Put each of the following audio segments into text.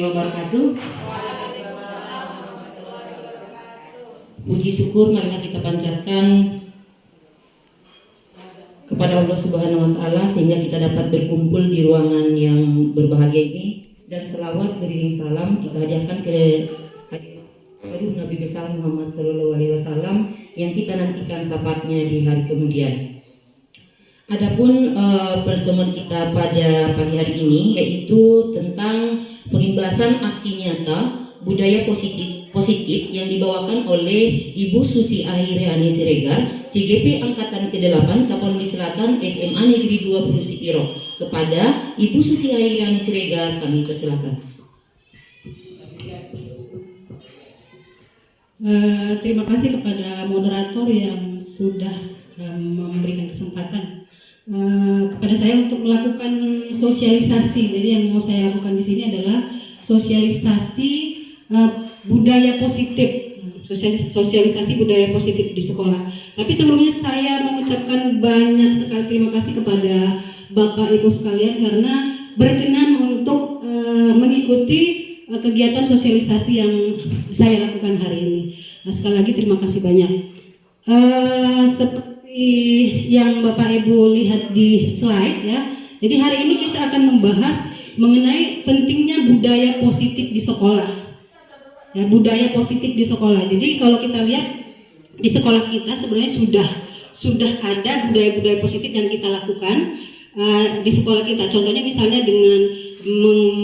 Wabarakatuh. Puji syukur marilah kita panjatkan kepada Allah Subhanahu wa taala sehingga kita dapat berkumpul di ruangan yang berbahagia ini, dan selawat beriring salam kita hadiahkan ke Nabi besar Muhammad sallallahu alaihi wasallam yang kita nantikan syafaatnya di hari kemudian. Adapun pertemuan kita pada pagi hari ini yaitu tentang pengimbasan aksi nyata budaya positif yang dibawakan oleh Ibu Susi Ahiriani Siregar, CGP Angkatan ke-8 Tapanuli Selatan SMA Negeri 20 Sipiro. Kepada Ibu Susi Ahiriani Siregar kami persilakan. Terima kasih kepada moderator yang sudah memberikan kesempatan kepada saya untuk melakukan sosialisasi. Jadi yang mau saya lakukan di sini adalah sosialisasi budaya positif, sosialisasi budaya positif di sekolah. Tapi sebelumnya saya mengucapkan banyak sekali terima kasih kepada Bapak Ibu sekalian karena berkenan untuk mengikuti kegiatan sosialisasi yang saya lakukan hari ini. Nah, sekali lagi terima kasih banyak. Seperti yang Bapak Ibu lihat di slide ya. Jadi hari ini kita akan membahas mengenai pentingnya budaya positif di sekolah. Ya, budaya positif di sekolah. Jadi kalau kita lihat di sekolah kita sebenarnya sudah ada budaya-budaya positif yang kita lakukan di sekolah kita. Contohnya misalnya dengan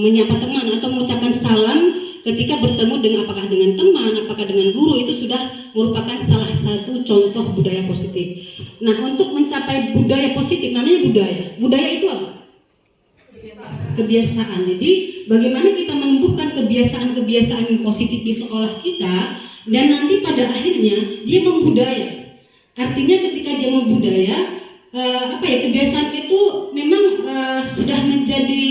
menyapa teman atau mengucapkan salam ketika bertemu dengan apakah dengan teman, apakah dengan guru, itu sudah merupakan salah satu contoh budaya positif. Nah, untuk mencapai budaya positif namanya budaya. Budaya itu apa? Kebiasaan. Jadi bagaimana kita menumbuhkan kebiasaan-kebiasaan yang positif di sekolah kita dan nanti pada akhirnya dia membudaya. Artinya ketika dia membudaya, kebiasaan itu memang sudah menjadi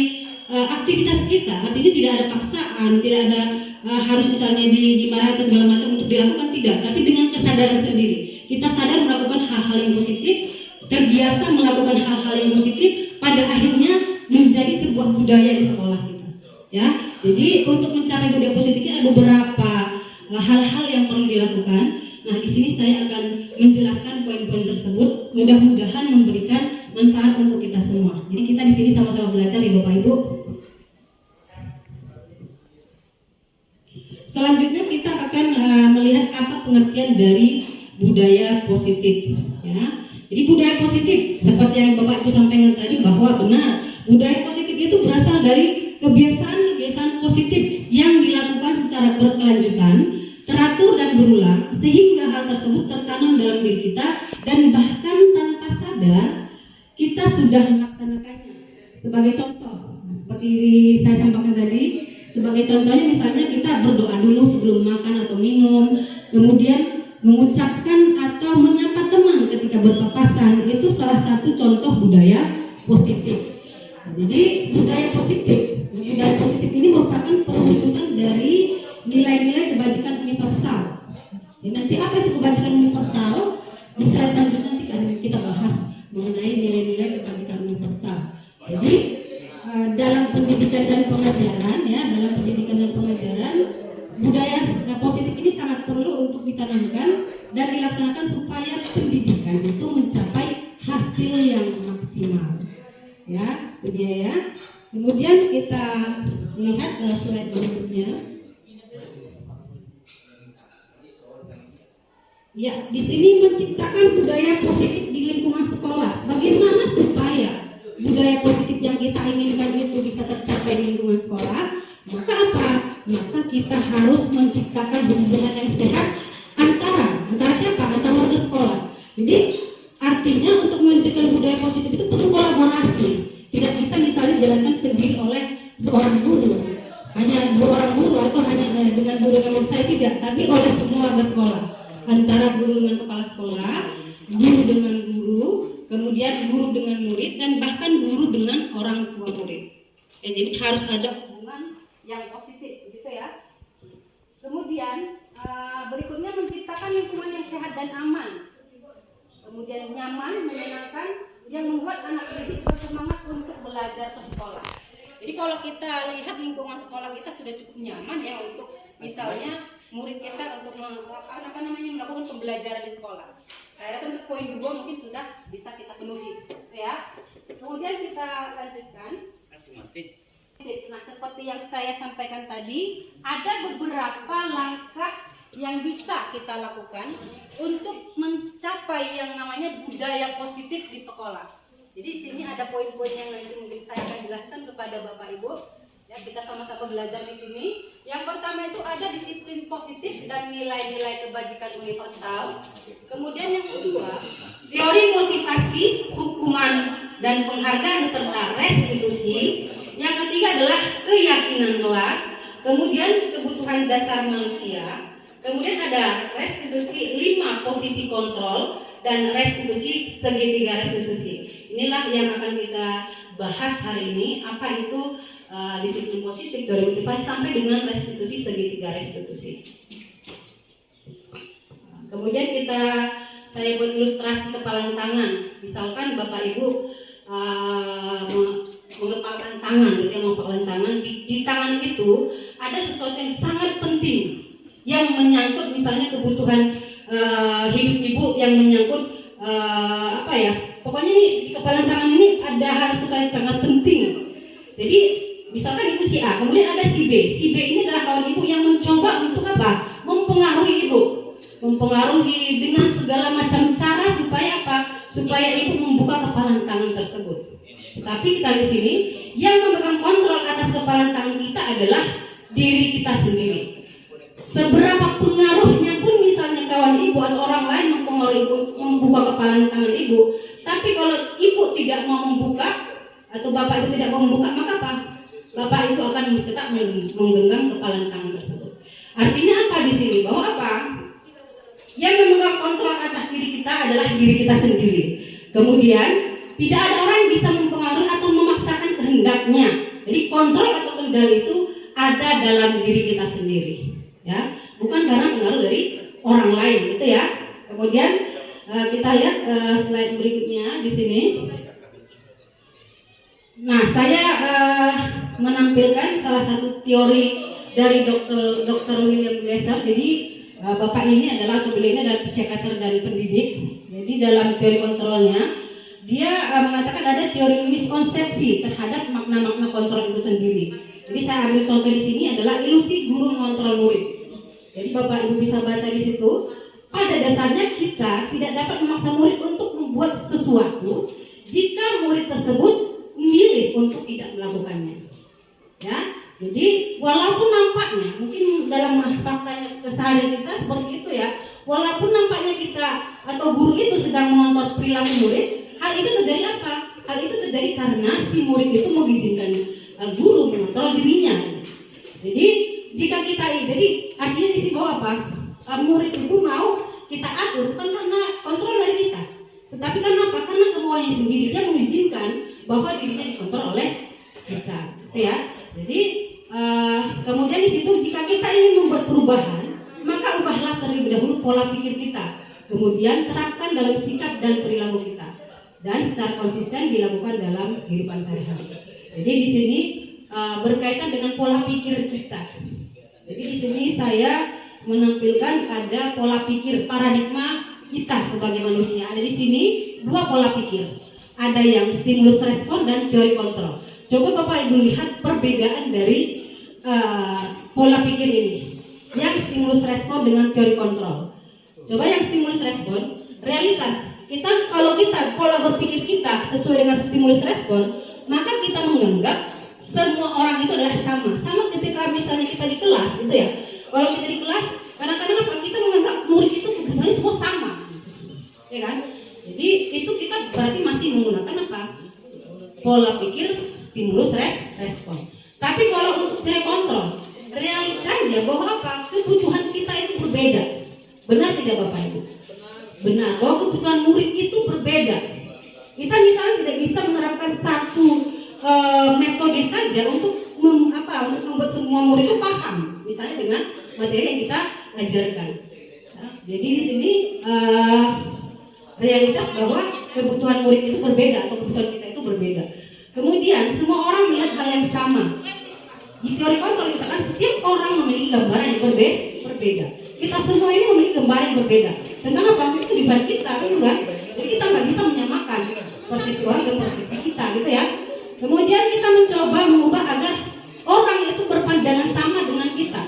aktivitas kita. Artinya tidak ada paksaan, tidak ada harus misalnya dimarahi atau segala macam untuk dilakukan, tidak. Tapi dengan kesadaran sendiri, kita sadar melakukan hal-hal yang positif, terbiasa melakukan hal-hal yang positif, pada akhirnya menjadi sebuah budaya di sekolah kita. Ya, jadi untuk mencapai budaya positifnya ada beberapa hal-hal yang perlu dilakukan. Nah, di sini saya akan menjelaskan poin-poin tersebut. Mudah-mudahan memberikan manfaat untuk kita semua. Jadi kita di sini sama-sama belajar ya Bapak Ibu. Selanjutnya kita akan melihat apa pengertian dari budaya positif. Ya, jadi budaya positif seperti yang Bapak Ibu sampaikan tadi bahwa benar budaya positif itu berasal dari kebiasaan-kebiasaan positif yang dilakukan secara berkelanjutan, teratur dan berulang sehingga hal tersebut tertanam dalam diri kita dan bahkan tanpa sadar kita sudah melaksanakannya. Sebagai contoh, seperti saya sampaikan tadi, sebagai contohnya misalnya kita berdoa dulu sebelum makan atau minum, kemudian mengucapkan atau menyapa teman ketika berpapasan, itu salah satu contoh budaya positif. Jadi budaya positif ini merupakan perwujudan dari nilai-nilai kebajikan universal. Jadi nanti apa itu kebajikan universal? Di slide selanjutnya nanti akan kita bahas mengenai nilai-nilai kebajikan universal. Jadi dalam pendidikan dan pengajaran, budaya positif ini sangat perlu untuk ditanamkan dan dilaksanakan supaya pendidikan itu mencapai hasil yang maksimal. Ya, itu dia ya. Kemudian kita lihat slide berikutnya. Ya, di sini menciptakan budaya positif di lingkungan sekolah. Bagaimana supaya budaya positif yang kita inginkan itu bisa tercapai di lingkungan sekolah? Maka apa? Maka kita harus menciptakan hubungan yang sehat antara siapa? Antara Artinya untuk mewujudkan budaya positif itu perlu kolaborasi. Tidak bisa misalnya dijalankan sendiri oleh seorang guru, hanya 2 orang guru atau hanya dengan guru yang menurut saya tidak, tapi oleh semua warga sekolah, antara guru dengan kepala sekolah, guru dengan guru, kemudian guru dengan murid, dan bahkan guru dengan orang tua murid. Jadi harus ada hubungan yang positif, begitu ya. Kemudian berikutnya menciptakan lingkungan yang sehat dan aman, kemudian nyaman, menyenangkan, yang membuat anak didik bersemangat untuk belajar ke sekolah. Jadi kalau kita lihat lingkungan sekolah kita sudah cukup nyaman ya untuk misalnya murid kita untuk melakukan pembelajaran di sekolah. Saya rasa untuk poin 2 mungkin sudah bisa kita penuhi, ya. Kemudian kita lanjutkan. Nah, seperti yang saya sampaikan tadi, ada beberapa langkah yang bisa kita lakukan untuk mencapai yang namanya budaya positif di sekolah. Jadi di sini ada poin-poin yang nanti mungkin saya akan jelaskan kepada Bapak Ibu. Ya, kita sama-sama belajar di sini. Yang pertama itu ada disiplin positif dan nilai-nilai kebajikan universal. Kemudian yang kedua, teori motivasi, hukuman dan penghargaan serta restitusi. Yang ketiga adalah keyakinan kelas. Kemudian kebutuhan dasar manusia. Kemudian ada restitusi 5 posisi kontrol dan restitusi segitiga restitusi. Inilah yang akan kita bahas hari ini. Apa itu disiplin positif, teori motivasi sampai dengan restitusi segitiga restitusi. Kemudian saya buat ilustrasi kepalan tangan. Misalkan Bapak Ibu mengepalkan tangan, mengepalkan tangan di tangan itu ada sesuatu yang sangat penting yang menyangkut misalnya kebutuhan hidup ibu, yang menyangkut pokoknya nih di kepala tangan ini ada hal sesuatu yang sangat penting. Jadi misalkan ibu si A, kemudian ada si B. Si B ini adalah kawan ibu yang mencoba untuk apa? Mempengaruhi ibu, mempengaruhi dengan segala macam cara supaya apa? Supaya ibu membuka kepala tangan tersebut. Tapi kita di sini yang memegang kontrol atas kepala tangan kita adalah diri kita sendiri. Seberapa pengaruhnya pun misalnya kawan ibu atau orang lain mempengaruhi ibu untuk membuka kepala tangan ibu, tapi kalau ibu tidak mau membuka atau bapak ibu tidak mau membuka, maka apa? Bapak ibu akan tetap menggenggam kepala tangan tersebut. Artinya apa di sini? Bahwa apa? Yang memegang kontrol atas diri kita adalah diri kita sendiri. Kemudian tidak ada orang yang bisa mempengaruhi atau memaksakan kehendaknya. Jadi kontrol atau kendali itu ada dalam diri kita sendiri. Ya, bukan karena pengaruh dari orang lain, gitu ya. Kemudian kita lihat slide berikutnya di sini. Nah, saya menampilkan salah satu teori dari Dr. William Glasser. Jadi bapak ini adalah beliau ini adalah psikiater dan pendidik. Jadi dalam teori kontrolnya dia mengatakan ada teori miskonsepsi terhadap makna-makna kontrol itu sendiri. Jadi saya ambil contoh di sini adalah ilusi guru mengontrol murid. Jadi Bapak Ibu bisa baca di situ, pada dasarnya kita tidak dapat memaksa murid untuk membuat sesuatu jika murid tersebut memilih untuk tidak melakukannya. Ya, jadi walaupun nampaknya mungkin dalam faktanya keseharian kita seperti itu ya, walaupun nampaknya kita atau guru itu sedang mengontrol perilaku murid, hal itu terjadi apa? Hal itu terjadi karena si murid itu mengizinkan guru mengontrol dirinya. Jadi jika kita, jadi artinya di sini bahwa apa? Murid itu mau kita atur bukan karena kontrol dari kita, tetapi karena apa? Karena kemauannya sendiri, dia mengizinkan bahwa dirinya dikontrol oleh kita, ya. Jadi kemudian di situ jika kita ingin membuat perubahan, maka ubahlah terlebih dahulu pola pikir kita, kemudian terapkan dalam sikap dan perilaku kita, dan secara konsisten dilakukan dalam kehidupan sehari-hari. Jadi di sini berkaitan dengan pola pikir kita. Jadi di sini saya menampilkan ada pola pikir paradigma kita sebagai manusia. Ada di sini 2 pola pikir. Ada yang stimulus respon dan teori kontrol. Coba Bapak Ibu lihat perbedaan dari pola pikir ini. Yang stimulus respon dengan teori kontrol. Coba yang stimulus respon, realitas. Kalau kita pola berpikir kita sesuai dengan stimulus respon, maka kita menganggap semua orang itu adalah sama. Sama ketika misalnya kita di kelas, gitu ya. Kalau kita di kelas, kadang-kadang apa? Kita menganggap murid itu kebutuhannya semua sama, ya kan? Jadi itu kita berarti masih menggunakan apa? Pola pikir stimulus respon. Tapi kalau untuk nilai kontrol, realitanya bahwa apa? Kebutuhan kita itu berbeda. Benar tidak Bapak Ibu? Benar, bahwa kebutuhan murid itu berbeda. Kita misalnya tidak bisa menerapkan satu metode saja untuk membuat semua murid itu paham, misalnya dengan materi yang kita ajarkan. Nah, jadi di sini realitas bahwa kebutuhan murid itu berbeda atau kebutuhan kita itu berbeda. Kemudian semua orang melihat hal yang sama. Di teori kontrol kita kan setiap orang memiliki gambaran yang berbeda. Kita semua ini memiliki gambaran yang berbeda tentang apa itu di balik kita, kan? Jadi kita nggak bisa menyamakan persepsi orang dengan persepsi kita, gitu ya. Kemudian kita mencoba mengubah agar orang itu berpandangan sama dengan kita.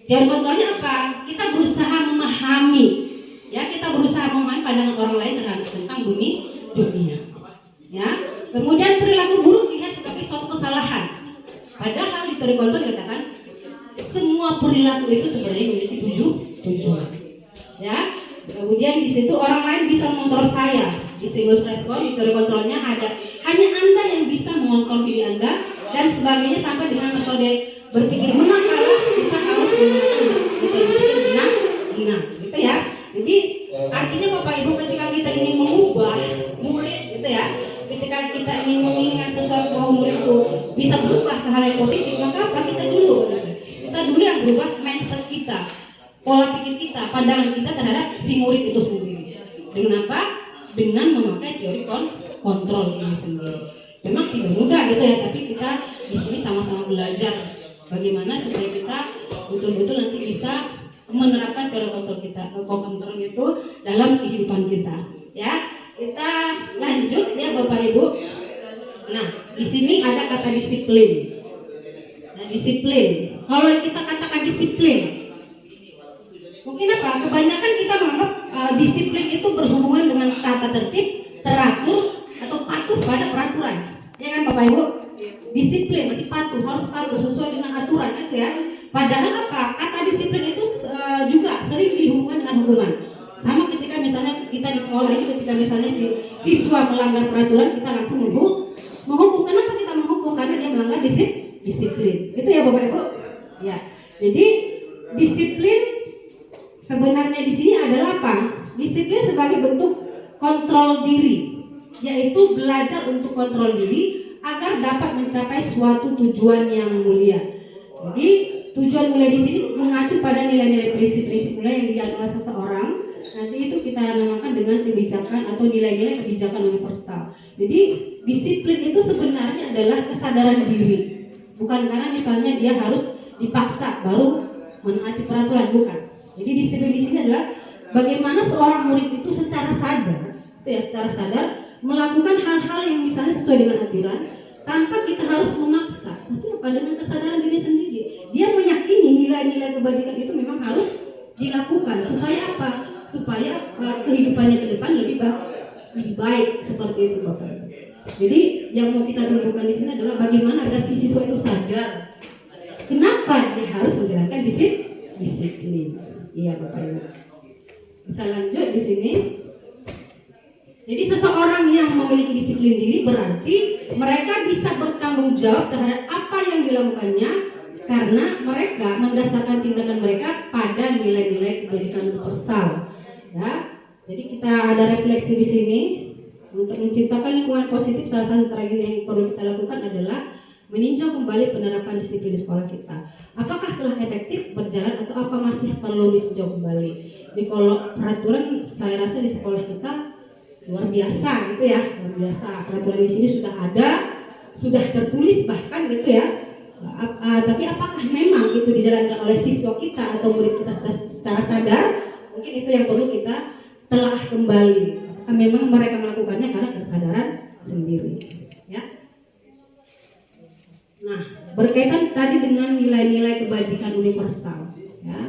Teori kontrolnya apa? Kita berusaha memahami, ya, kita berusaha memahami pandangan orang lain tentang dunia. Ya. Kemudian perilaku buruk dilihat sebagai suatu kesalahan. Padahal di teori kontrol dikatakan semua perilaku itu sebenarnya memiliki tujuan. Ya. Kemudian di situ orang lain bisa mengontrol saya. Di stimulus respon di teori kontrolnya ada hanya Anda yang bisa mengontrol diri Anda dan sebagainya, sampai dengan metode berpikir menang kalah kita harus menggunakan metode berpikir menang, gitu ya. Jadi artinya Bapak Ibu, ketika kita ingin mengubah murid, gitu ya, ketika kita ingin menginginkan sesuatu bahwa murid itu bisa berubah ke hal yang positif, maka apa? Kita dulu yang berubah mindset kita, pola pikir kita, pandangan kita terhadap si murid itu sendiri. Dengan apa? Dengan memakai teori kontrol ini sendiri. Memang tidak mudah gitu ya, tapi kita di sini sama-sama belajar bagaimana supaya kita betul-betul nanti bisa menerapkan teori kontrol itu dalam kehidupan kita. Ya, kita lanjut ya Bapak Ibu. Nah, di sini ada kata disiplin. Nah, disiplin. Kalau kita katakan disiplin, mungkin apa? Kebanyakan kita menganggap disiplin itu berhubungan dengan tata tertib, teratur, atau patuh pada peraturan. Ya kan Bapak Ibu? Disiplin berarti patuh, harus patuh sesuai dengan aturan itu ya. Padahal apa? Kata disiplin itu juga sering dihubungkan dengan hukuman. Sama ketika misalnya kita di sekolah ini, ketika misalnya siswa melanggar peraturan, kita langsung menghukum. Kenapa kita menghukum? Karena dia melanggar disiplin. Itu ya Bapak Ibu. Ya. Jadi disiplin sebenarnya di sini adalah apa? Disiplin sebagai bentuk kontrol diri, yaitu belajar untuk kontrol diri agar dapat mencapai suatu tujuan yang mulia. Jadi tujuan mulia di sini mengacu pada nilai-nilai prinsip-prinsip mulia yang dianut oleh seseorang. Nanti itu kita namakan dengan kebijakan atau nilai-nilai kebijakan universal. Jadi disiplin itu sebenarnya adalah kesadaran diri, bukan karena misalnya dia harus dipaksa baru menaati peraturan, bukan. Jadi disiplin di sini adalah bagaimana seorang murid itu secara sadar melakukan hal-hal yang misalnya sesuai dengan aturan tanpa kita harus memaksa, tapi apa, dengan kesadaran diri sendiri. Dia meyakini nilai-nilai kebajikan itu memang harus dilakukan supaya apa? Supaya kehidupannya ke depan lebih baik, seperti itu Bapak. Jadi yang mau kita tumbuhkan di sini adalah bagaimana agar si siswa itu sadar kenapa dia harus menjalankan disiplin. Iya Bapak Ibu. Kita lanjut di sini. Jadi seseorang yang memiliki disiplin diri berarti mereka bisa bertanggung jawab terhadap apa yang dilakukannya karena mereka mendasarkan tindakan mereka pada nilai-nilai kebajikan universal. Ya. Jadi kita ada refleksi di sini untuk menciptakan lingkungan positif. Salah satu strategi yang perlu kita lakukan adalah meninjau kembali penerapan disiplin di sekolah kita. Apakah telah efektif berjalan atau apa masih perlu ditinjau kembali? Jadi kalau peraturan saya rasa di sekolah kita luar biasa gitu ya, luar biasa. Peraturan di sini sudah ada, sudah tertulis bahkan gitu ya. Tapi apakah memang itu dijalankan oleh siswa kita atau murid kita secara sadar? Mungkin itu yang perlu kita telah kembali. Apakah memang mereka melakukannya karena kesadaran sendiri? Ya. Nah, berkaitan tadi dengan nilai-nilai kebajikan universal, ya.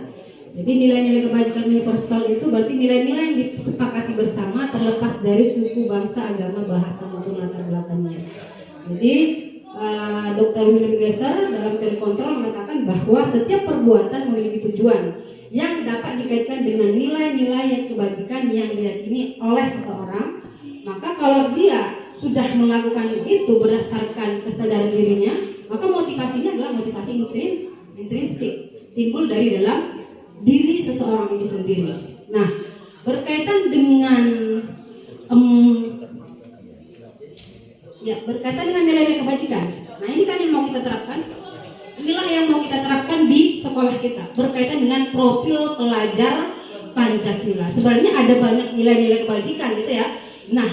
Jadi nilai-nilai kebajikan universal itu berarti nilai-nilai yang disepakati bersama terlepas dari suku, bangsa, agama, bahasa maupun latar belakangnya. Jadi Dr. William Glasser dalam teori kontrol mengatakan bahwa setiap perbuatan memiliki tujuan yang dapat dikaitkan dengan nilai-nilai yang kebajikan yang diyakini oleh seseorang, maka kalau dia sudah melakukan itu berdasarkan kesadaran dirinya, maka motivasinya adalah motivasi intrinsik, timbul dari dalam diri seseorang itu sendiri. Nah, berkaitan dengan nilai-nilai kebajikan. Nah, ini kan yang mau kita terapkan. Inilah yang mau kita terapkan di sekolah kita berkaitan dengan profil pelajar Pancasila. Sebenarnya ada banyak nilai-nilai kebajikan gitu ya. Nah,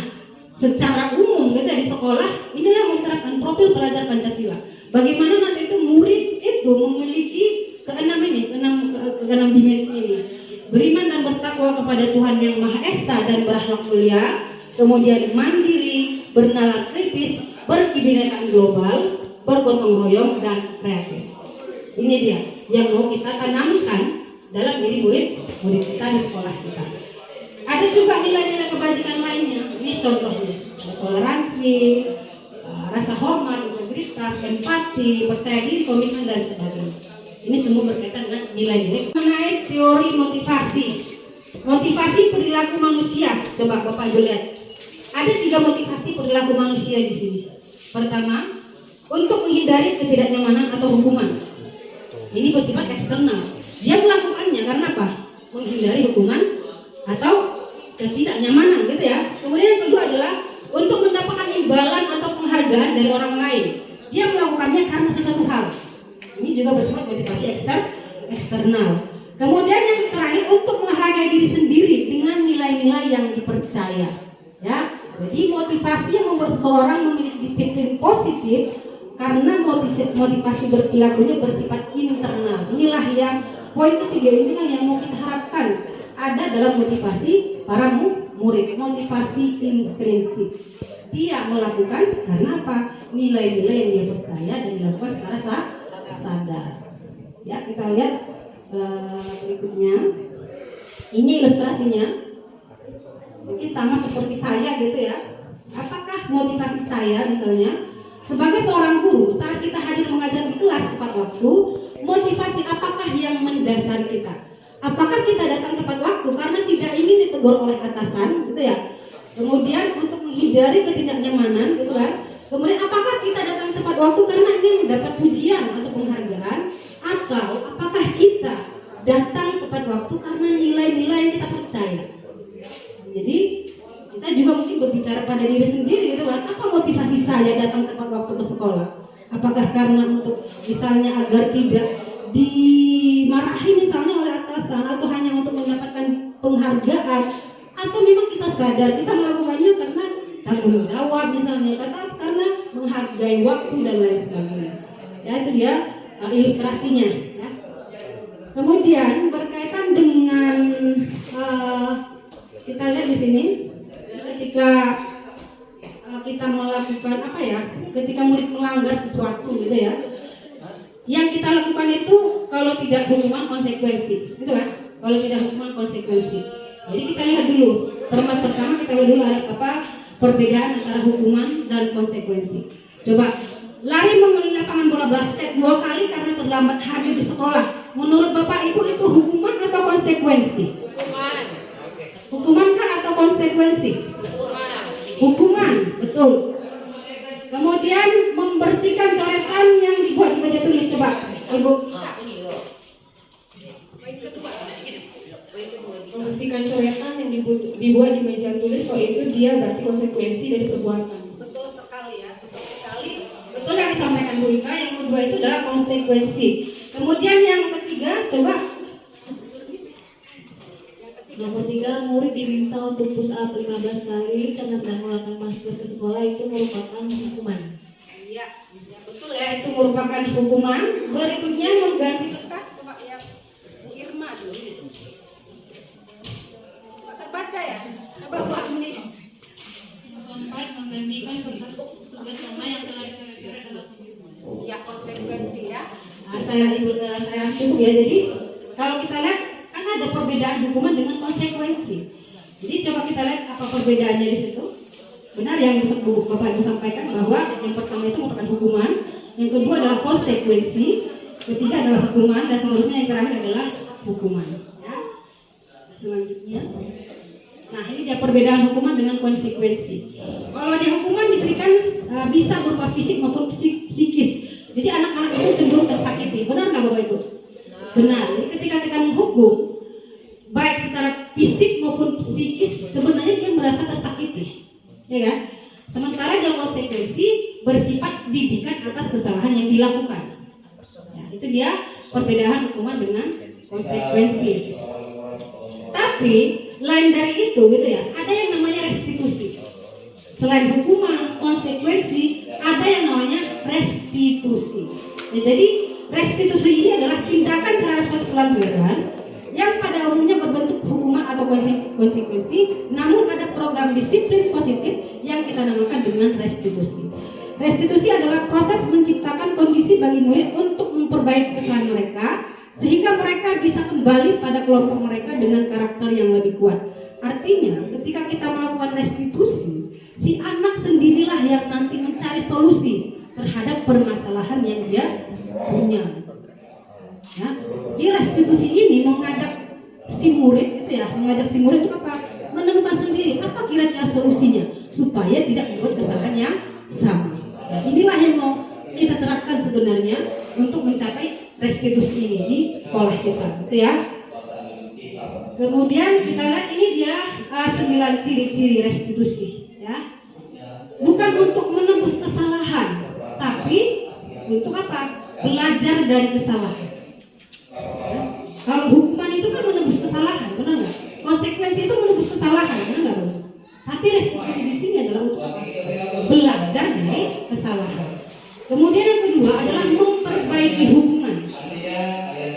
secara umum gitu ya di sekolah, inilah yang diterapkan profil pelajar Pancasila. Bagaimana nanti itu murid itu memiliki keenam dimensi ini. Beriman dan bertakwa kepada Tuhan yang Maha Esa dan berakhlak mulia, kemudian mandiri, bernalar kritis, berkebinekaan global, bergotong royong dan kreatif. Ini dia yang mau kita tanamkan dalam diri murid kita di sekolah kita. Ada juga nilai-nilai kebajikan lainnya. Ini contohnya: toleransi, rasa hormat, integritas, empati, percaya diri, komitmen dan sebagainya. Ini semua berkaitan dengan nilai-nilai. Mengenai teori motivasi perilaku manusia. Coba Bapak Ibu lihat. Ada 3 motivasi perilaku manusia di sini. Pertama, untuk menghindari ketidaknyamanan atau hukuman. Ini bersifat eksternal. Dia melakukannya karena apa? Menghindari hukuman atau ketidaknyamanan gitu ya. Kemudian yang kedua adalah untuk mendapatkan imbalan atau penghargaan dari orang lain. Dia melakukannya karena sesuatu hal. Ini juga bersifat motivasi eksternal. Kemudian yang terakhir untuk menghargai diri sendiri dengan nilai-nilai yang dipercaya. Ya, jadi motivasi yang membuat seseorang memiliki disiplin positif karena motivasi berperilakunya bersifat internal. Inilah yang poin ketiga, inilah yang mau kita harapkan ada dalam motivasi para murid. Motivasi intrinsik. Dia melakukan karena apa? Nilai-nilai yang dia percaya dan dilakukan secara sadar. Ya, kita lihat berikutnya. Ini ilustrasinya. Mungkin sama seperti saya gitu ya. Apakah motivasi saya misalnya sebagai seorang guru saat kita hadir mengajar di kelas tepat waktu, motivasi apakah yang mendasari kita? Apakah kita datang tepat waktu karena tidak ingin ditegur oleh atasan gitu ya? Kemudian untuk menghindari ketidaknyamanan gitu kan? Kemudian apakah kita datang tepat waktu karena ingin mendapat pujian atau penghargaan? Atau apakah kita datang tepat waktu karena nilai-nilai yang kita percaya? Jadi kita juga mungkin berbicara pada diri sendiri gitu kan, apa motivasi saya datang tepat waktu ke sekolah? Apakah karena untuk misalnya agar tidak dimarahi misalnya oleh atasan, atau hanya untuk mendapatkan penghargaan, atau memang kita sadar kita melakukannya karena tanggung jawab misalnya, karena menghargai waktu dan lain sebagainya. Ya, itu dia ilustrasinya ya. Kemudian berkaitan dengan kita lihat di sini ketika kita melakukan apa ya, ketika murid melanggar sesuatu gitu ya, yang kita lakukan itu kalau tidak hukuman konsekuensi gitu kan, kalau tidak hukuman konsekuensi. Jadi kita lihat dulu, pertama kita lihat dulu ada apa perbedaan antara hukuman dan konsekuensi. Coba, lari mengelilingi lapangan bola basket 2 kali karena terlambat hadir di sekolah, menurut Bapak Ibu itu hukuman atau konsekuensi? Hukumankah atau konsekuensi? Hukuman, betul. Kemudian membersihkan coretan yang dibuat di meja tulis, coba Ibu. Membersihkan coretan yang dibuat di meja tulis, kalau itu dia berarti konsekuensi dari perbuatan. Betul sekali ya, betul sekali. Betul yang disampaikan Bu Ika. Yang kedua itu adalah konsekuensi. Kemudian yang ketiga, coba. Nomor 3, murid diminta untuk push up 15 kali karena tidak menggunakan masker ke sekolah, itu merupakan hukuman. Iya, ya, betul ya, itu merupakan hukuman. Berikutnya mengganti kertas, coba ya Bu Irma dulu gitu. Terbaca ya, coba buat menit. Keempat, menggantikan kertas tugas sama yang telah dicoret dalam Ya, konsekuensi ya. Nah, saya setuju ya. Jadi kalau kita lihat kan ada perbedaan hukuman dengan konsekuensi. Jadi coba kita lihat apa perbedaannya di situ. Benar yang Bapak Ibu sampaikan bahwa yang pertama itu merupakan hukuman, yang kedua adalah konsekuensi, ketiga adalah hukuman, dan seterusnya yang terakhir adalah hukuman. Selanjutnya, nah ini dia perbedaan hukuman dengan konsekuensi. Kalau dia hukuman diberikan bisa berupa fisik maupun psikis. Jadi anak-anak itu cenderung tersakiti. Benar nggak Bapak Ibu? Benar. Jadi ketika kita menghukum, baik secara fisik maupun psikis, sebenarnya dia merasa tersakiti, ya kan? Sementara dia konsekuensi bersifat didikan atas kesalahan yang dilakukan. Ya, itu dia perbedaan hukuman dengan konsekuensi. Tapi lain dari itu gitu ya, ada yang namanya restitusi. Selain hukuman, konsekuensi, ada yang namanya restitusi. Ya, jadi restitusi ini adalah tindakan terhadap suatu pelanggaran yang pada umumnya berbentuk hukuman atau konsekuensi, namun ada program disiplin positif yang kita namakan dengan restitusi. Restitusi adalah proses menciptakan kondisi bagi murid untuk memperbaiki kesalahan mereka, sehingga mereka bisa kembali pada kelompok mereka dengan karakter yang lebih kuat. Artinya, ketika kita melakukan restitusi, si anak sendirilah yang nanti mencari solusi terhadap permasalahan yang dia punya. Ya, di restitusi ini mengajak si murid itu ya, mengajak si murid itu apa? Menemukan sendiri apa kira-kira solusinya supaya tidak membuat kesalahan yang sama. Nah, inilah yang mau kita terapkan sebenarnya untuk mencapai restitusi ini di sekolah kita, gitu ya. Kemudian kita lihat ini dia 9 ciri-ciri restitusi, ya. Bukan untuk menembus kesalahan, tapi untuk apa? Belajar dari kesalahan. Kalau hukuman itu kan menembus kesalahan, benar nggak? Konsekuensi itu menembus kesalahan, benar nggak, Bang? Tapi restitusi di sini adalah untuk apa? Belajar dari kesalahan. Kemudian yang kedua adalah memperbaiki hubungan.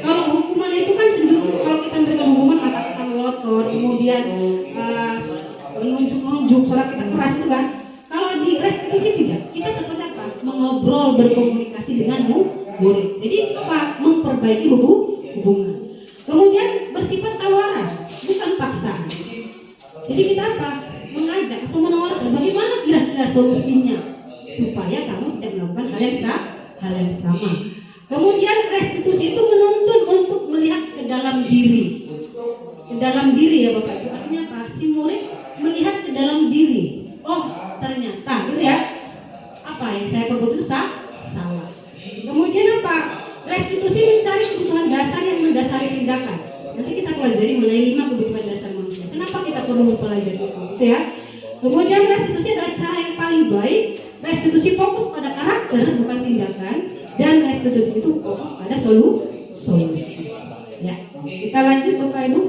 Kalau hukuman itu kan cenderung kalau kita memberikan hukuman kata-kata melotot, kemudian menunjuk-nunjuk, suara kita keras itu kan. Kalau di restitusi tidak, kita seperti apa? Mengobrol, berkomunikasi dengan murid. Jadi apa? Memperbaiki hubungan. Kemudian bersifat tawaran, bukan paksaan. Jadi kita apa? Mengajak atau menawarkan bagaimana kira-kira solusinya supaya kamu tidak melakukan hal yang sama. Kemudian restitusi itu menuntun untuk melihat ke dalam diri. Ke dalam diri ya Bapak Ibu. Artinya apa? Si murid melihat ke dalam diri. Oh, ternyata gitu ya. Apa yang saya perbuat itu salah. Kemudian apa? Restitusi mencari kebutuhan dasar yang mendasari tindakan. Nanti kita pelajari mengenai 5 kebutuhan dasar manusia. Kenapa kita perlu mempelajari itu, gitu ya? Kemudian restitusi adalah cara yang paling baik. Restitusi fokus pada karakter bukan tindakan, dan restitusi itu fokus pada solusi. Ya, kita lanjut Bapak Ibu.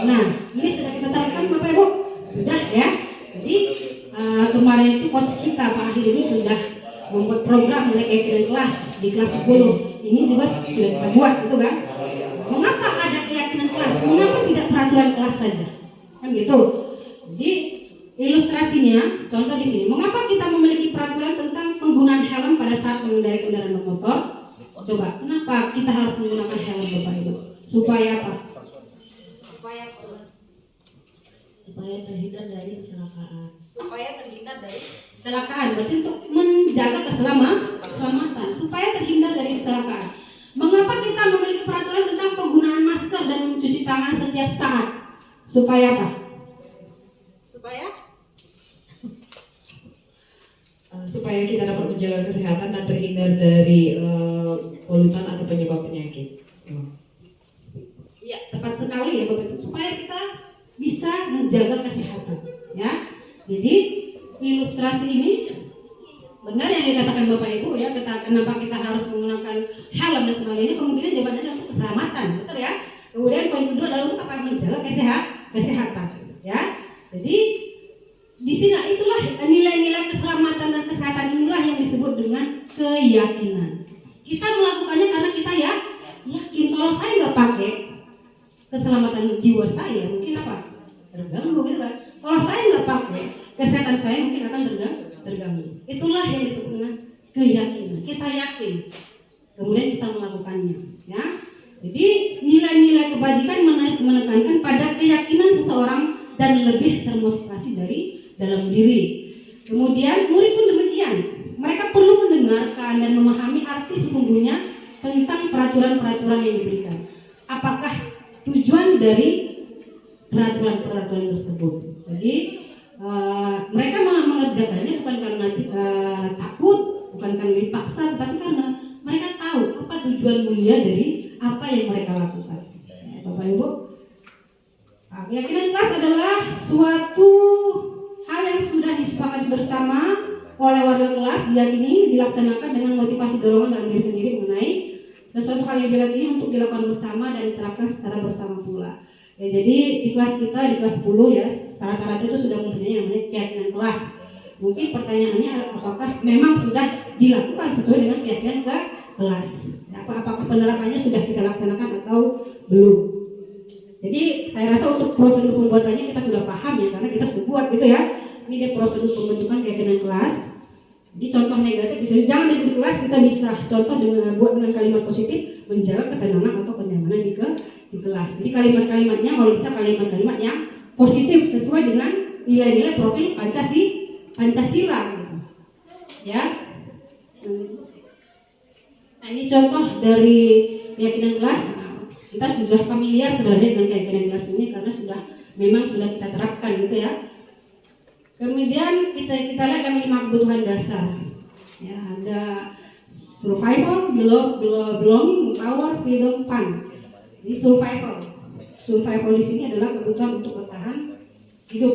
Nah, ini sudah kita terapkan Bapak Ibu, sudah ya. Jadi kemarin itu coach kita Pak Akhir ini sudah membuat program mengenai keyakinan kelas di kelas 10. Ini juga sudah kita buat, gitu kan? Mengapa ada keyakinan kelas? Mengapa tidak peraturan kelas saja? Kan gitu. Jadi ilustrasinya, contoh di sini. Mengapa kita memiliki peraturan tentang penggunaan helm pada saat mengendarai kendaraan bermotor? Coba, kenapa kita harus menggunakan helm Bapak Ibu? Supaya apa? Supaya terhindar dari kecelakaan. Supaya terhindar dari kecelakaan. Berarti untuk menjaga keselamatan. Supaya terhindar dari kecelakaan. Mengapa kita memiliki peraturan tentang penggunaan masker dan mencuci tangan setiap saat? Supaya apa? Supaya kita dapat menjaga kesehatan dan terhindar dari polutan atau penyebab penyakit. Ya, tepat sekali ya Bapak Ibu. Supaya kita bisa menjaga kesehatan, ya. Jadi ilustrasi ini benar yang dikatakan Bapak Ibu ya. Kenapa kita harus menggunakan helm dan sebagainya? Kemungkinan jawabannya adalah untuk keselamatan, betul ya. Kemudian poin kedua adalah untuk apa? Menjaga kesehatan, ya. Jadi di sini itulah nilai-nilai keselamatan dan kesehatan inilah yang disebut dengan keyakinan. Kita melakukannya karena kita ya yakin. Kalau saya nggak pakai, keselamatan jiwa saya mungkin apa? Terganggu gitu kan. Kalau saya nggak pakai, kesehatan saya mungkin akan terganggu. Itulah yang disebut dengan keyakinan. Kita yakin, kemudian kita melakukannya, ya. Jadi nilai-nilai kebajikan menekankan pada keyakinan seseorang dan lebih termotivasi dari dalam diri. Kemudian murid pun demikian. Mereka perlu mendengarkan dan memahami arti sesungguhnya tentang peraturan-peraturan yang diberikan. Apakah tujuan dari peraturan tersebut. Jadi mereka mengerjakannya bukan karena takut, bukan karena dipaksa, tapi karena mereka tahu apa tujuan mulia dari apa yang mereka lakukan. Bapak Ibu, keyakinan kelas adalah suatu hal yang sudah disepakati bersama oleh warga kelas, diyakini dilaksanakan dengan motivasi dorongan dalam diri sendiri mengenai sesuatu hal yang diyakini untuk dilakukan bersama dan diterapkan secara bersama pula. Ya, jadi di kelas kita, di kelas 10 ya, rata-rata itu sudah mempunyai namanya keyakinan kelas. Mungkin pertanyaannya apakah memang sudah dilakukan sesuai dengan keyakinan ke kelas? Apakah penerapannya sudah kita laksanakan atau belum? Jadi saya rasa untuk prosedur pembuatannya kita sudah paham ya, karena kita sudah buat gitu ya. Ini dia prosedur pembentukan keyakinan kelas. Jadi contoh negatif bisa jangan di kelas, kita bisa contoh dengan buat dengan kalimat positif menjaga ketenangan atau kenyamanan di kelas. Jadi kalimat-kalimatnya kalau bisa kalimat-kalimat yang positif sesuai dengan nilai-nilai profil Pancasila gitu. Ya. Nah, ini contoh dari keyakinan kelas. Nah, kita sudah familiar sebenarnya dengan keyakinan kelas ini karena memang sudah kita terapkan gitu ya. Kemudian kita lihat ada 5 kebutuhan dasar. Ya, ada survival, belonging, power, freedom, fun. Ini survival. Survival di sini adalah kebutuhan untuk bertahan hidup.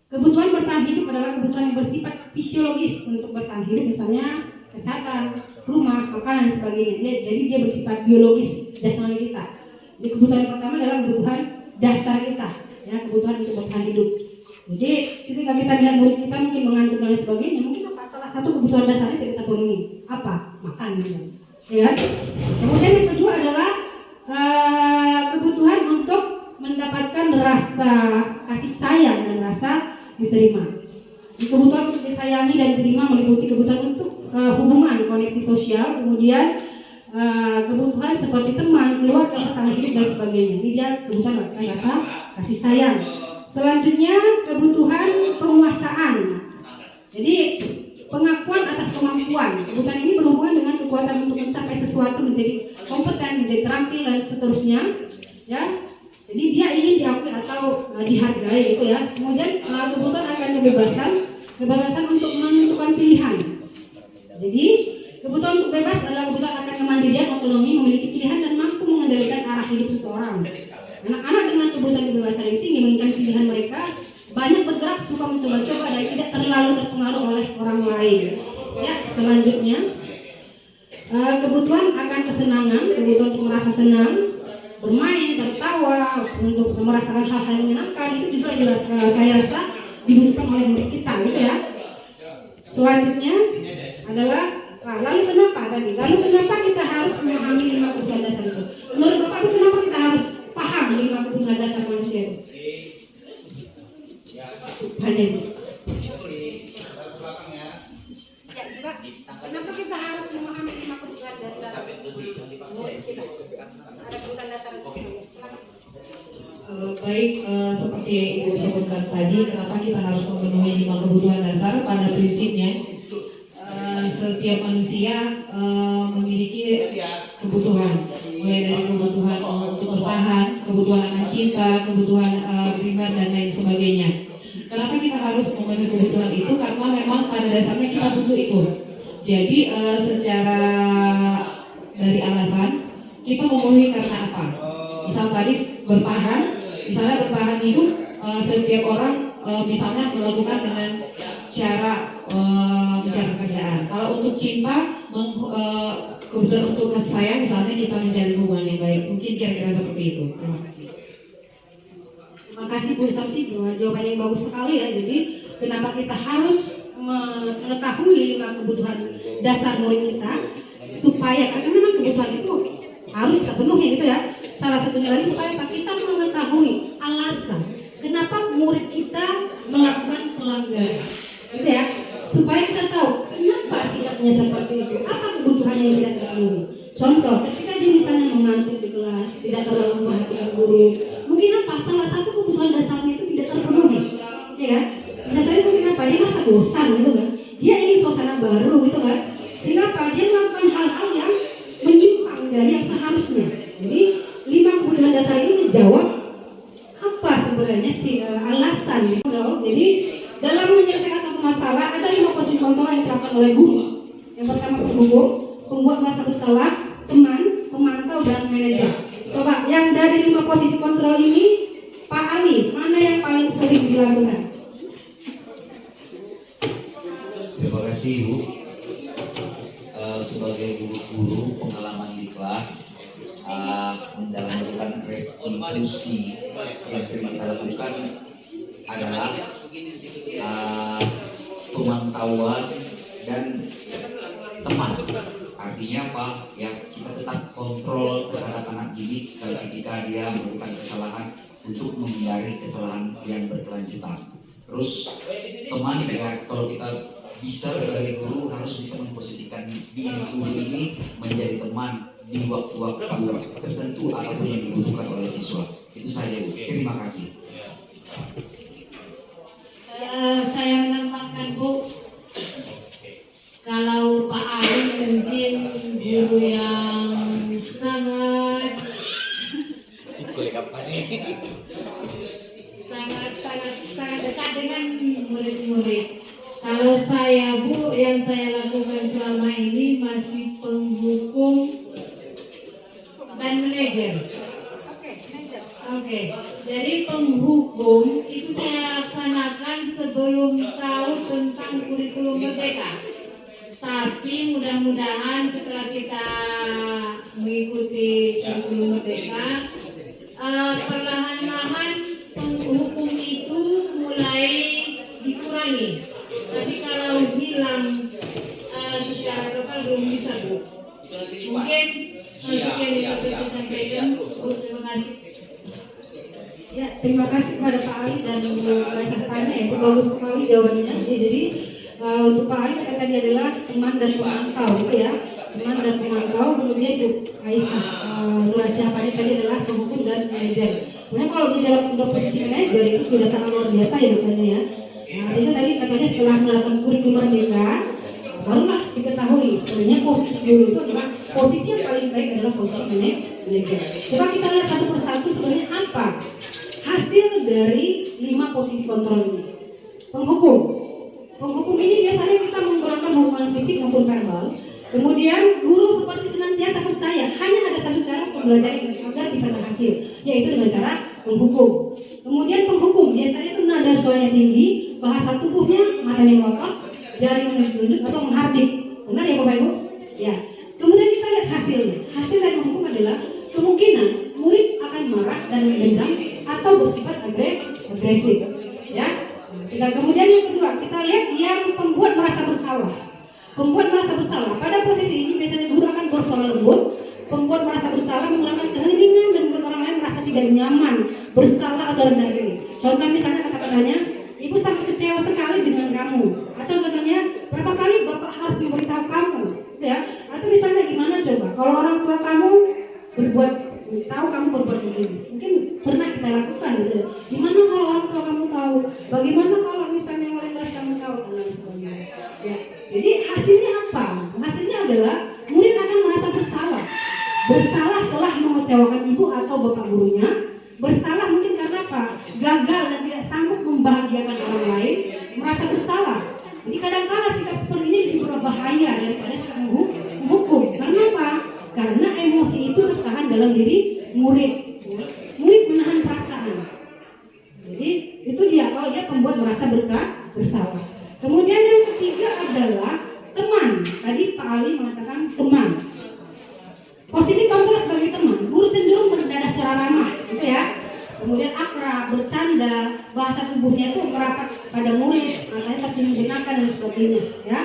Kebutuhan bertahan hidup adalah kebutuhan yang bersifat fisiologis untuk bertahan hidup, misalnya kesehatan, rumah, makanan, dan sebagainya. Jadi dia bersifat biologis jasmani kita. Jadi kebutuhan yang pertama adalah kebutuhan dasar kita, ya, kebutuhan untuk bertahan hidup. Jadi ketika kita melihat murid kita mungkin mengantuk dan sebagainya, mungkin apa salah satu kebutuhan dasarnya tidak kita penuhi? Apa? Makan misalnya. Ya kan? Kemudian yang kedua adalah kebutuhan untuk mendapatkan rasa kasih sayang dan rasa diterima. Kebutuhan untuk disayangi dan diterima meliputi kebutuhan untuk hubungan, koneksi sosial, kemudian kebutuhan seperti teman, keluarga, pasangan hidup dan sebagainya. Ini dia kebutuhan mendapatkan rasa kasih sayang. Selanjutnya kebutuhan penguasaan. Jadi pengakuan atas kemampuan. Kebutuhan ini berhubungan dengan kekuatan untuk mencapai sesuatu, menjadi kompeten, menjadi terampil dan seterusnya. Ya. Jadi dia ingin diakui atau dihargai gitu ya. Kemudian kebutuhan akan kebebasan untuk menentukan pilihan. Jadi kebutuhan untuk bebas adalah kebutuhan akan kemandirian, otonomi, memiliki pilihan dan mampu mengendalikan arah hidup seseorang. Anak-anak dengan kebutuhan kebebasan yang tinggi menginginkan pilihan mereka, banyak bergerak, suka mencoba-coba dan tidak terlalu terpengaruh oleh orang lain. Ya, selanjutnya kebutuhan akan kesenangan, kebutuhan untuk merasa senang, bermain, tertawa, untuk merasakan hal-hal yang menyenangkan, itu juga saya rasa dibutuhkan oleh murid kita, gitu ya. Selanjutnya adalah lalu kenapa kita harus memahami 5 kebutuhan dasar itu? Menurut Bapak itu kenapa kita harus paham 5 kebutuhan dasar manusia itu? Hanya itu. Ya, kenapa kita harus memahami 5 kebutuhan dasar? Ada kebutuhan dasar itu. Baik, seperti yang Ibu sebutkan tadi, kenapa kita harus memenuhi 5 kebutuhan dasar? Pada prinsipnya setiap manusia memiliki kebutuhan, mulai dari kebutuhan untuk bertahan, kebutuhan akan cinta, kebutuhan primer dan lain sebagainya. Kenapa kita harus memenuhi kebutuhan itu? Karena memang pada dasarnya kita butuh itu. Jadi secara dari alasan kita memenuhi karena apa? Misal tadi bertahan, misalnya bertahan hidup, setiap orang misalnya melakukan dengan cara mencari pekerjaan. Kalau untuk cinta, kebutuhan untuk kasih sayang, misalnya kita mencari hubungan yang baik. Mungkin kira-kira seperti itu. Terima kasih. Terima kasih Bu Samsi, jawaban yang bagus sekali ya. Jadi kenapa kita harus mengetahui 5 kebutuhan dasar murid kita, supaya karena memang kebutuhan itu harus terpenuhi gitu ya. Salah satunya lagi supaya kita mengetahui alasan kenapa murid kita melakukan pelanggaran, gitu ya. Supaya kita tahu kenapa sikapnya seperti itu, apa kebutuhan yang tidak terpenuhi. Contoh, ketika dia misalnya mengantuk di kelas, tidak terlalu memperhatikan guru, mungkin apa salah satu kebutuhan dasarnya itu tidak terpenuhi, ya kan? Bisa saja mungkin apa dia merasa bosan gitu kan, dia ingin suasana baru gitu kan, sehingga apa dia melakukan hal-hal yang menyimpang dari yang seharusnya. Jadi sebenarnya alasan. Jadi dalam menyelesaikan suatu masalah ada 5 posisi kontrol yang diterapkan oleh guru. Yang pertama penghubung, pembuat merasa bersalah, teman, pemantau, dan manajer. Coba yang dari 5 posisi kontrol ini, Pak Ali, mana yang paling sering dilakukan? Terima kasih Bu. Sebagai guru-guru pengalaman di kelas melakukan restitusi yang sering kita lakukan adalah pemantauan dan teman. Artinya apa? Ya kita tetap kontrol terhadap anak didik ketika dia melakukan kesalahan untuk menghindari kesalahan yang berkelanjutan. Terus teman ya, kalau kita bisa sebagai guru harus bisa memposisikan diri guru ini menjadi teman di waktu-waktu tertentu apapun yang dibutuhkan oleh siswa. Itu saja Bu. Terima kasih. Saya menambahkan Bu, kalau Pak Ali mungkin guru yang sangat dekat dengan murid-murid. Kalau saya Bu, yang saya lakukan selama ini masih penghukum dan manajer. Oke. Jadi penghukum itu saya laksanakan sebelum tahu tentang kurikulum merdeka. Tapi mudah-mudahan setelah kita mengikuti kurikulum merdeka, perlahan-lahan penghukum itu mulai dikurangi. Tapi kalau hilang secara total belum bisa Bu. Mungkin sekian yang bisa saya sampaikan. Terima kasih. Ya, terima kasih kepada Pak Ali dan pesertanya ya, itu bagus sekali jawabannya. Jadi untuk Pak Ali kata tadi adalah teman dan pemantau, gitu ya. Teman dan pemantau, kemudian itu Aisyah durasi apanya tadi adalah penghukum dan manajer. Sebenarnya kalau di dalam posisi manajer itu sudah sangat luar biasa ya bukannya ya. Nah, itu tadi katanya setelah melakukan kurikulum merdeka, barulah diketahui sebenarnya posisi guru itu adalah posisi yang paling baik adalah posisi manajer. Coba kita lihat satu persatu sebenarnya apa hasil dari 5 posisi kontrol ini. Penghukum ini biasanya kita menggunakan hubungan fisik maupun verbal. Kemudian guru seperti senantiasa percaya hanya ada satu cara pembelajaran agar bisa berhasil, yaitu dengan cara menghukum. Kemudian penghukum biasanya itu nada suaranya tinggi, bahasa tubuhnya matanya melotot, jari menunjuk atau menghardik. Benar ya Bapak Ibu? Ya. Kemudian kita lihat hasilnya. Hasil dari menghukum adalah kemungkinan murid akan marah dan mendendam atau bersifat agresif. Ya. Kita kemudian yang kedua kita lihat yang pembuat merasa bersalah. Pembuat merasa bersalah pada posisi ini biasanya guru akan bersuara lembut. Pembuat merasa bersalah menggunakan keheningan dan membuat orang lain merasa tidak nyaman, bersalah atau rendah diri. Contoh misalnya kata-katanya, ibu sangat kecewa sekali dengan kamu. Atau contohnya, berapa kali bapak harus memberitahu kamu, gitu ya? Atau misalnya gimana coba, kalau orang tua kamu tahu kamu berbuat begini, mungkin pernah kita lakukan gitu. Gimana kalau orang tua kamu tahu? Bagaimana kalau misalnya wali kelas kamu tahu dan sebagainya? Ya. Jadi hasilnya apa? Hasilnya adalah murid akan merasa bersalah telah mengecewakan ibu atau bapak gurunya. Bersalah mungkin karena apa? Gagal dan tidak sanggup membahagiakan orang lain, merasa bersalah. Jadi kadang-kala sikap seperti ini lebih berbahaya daripada sikap menghukum. Karena apa? Karena emosi itu tertahan dalam diri murid. Murid menahan perasaan. Jadi itu dia kalau dia pembuat merasa bersalah. Kemudian yang ketiga adalah teman. Tadi Pak Ali mengatakan teman. Posisi kontrol sebagai teman. Guru cenderung bernada secara ramah, gitu ya. Kemudian akrab, bercanda, bahasa tubuhnya itu merapat pada murid, matanya tersinggung gunakan dan sebagainya, ya.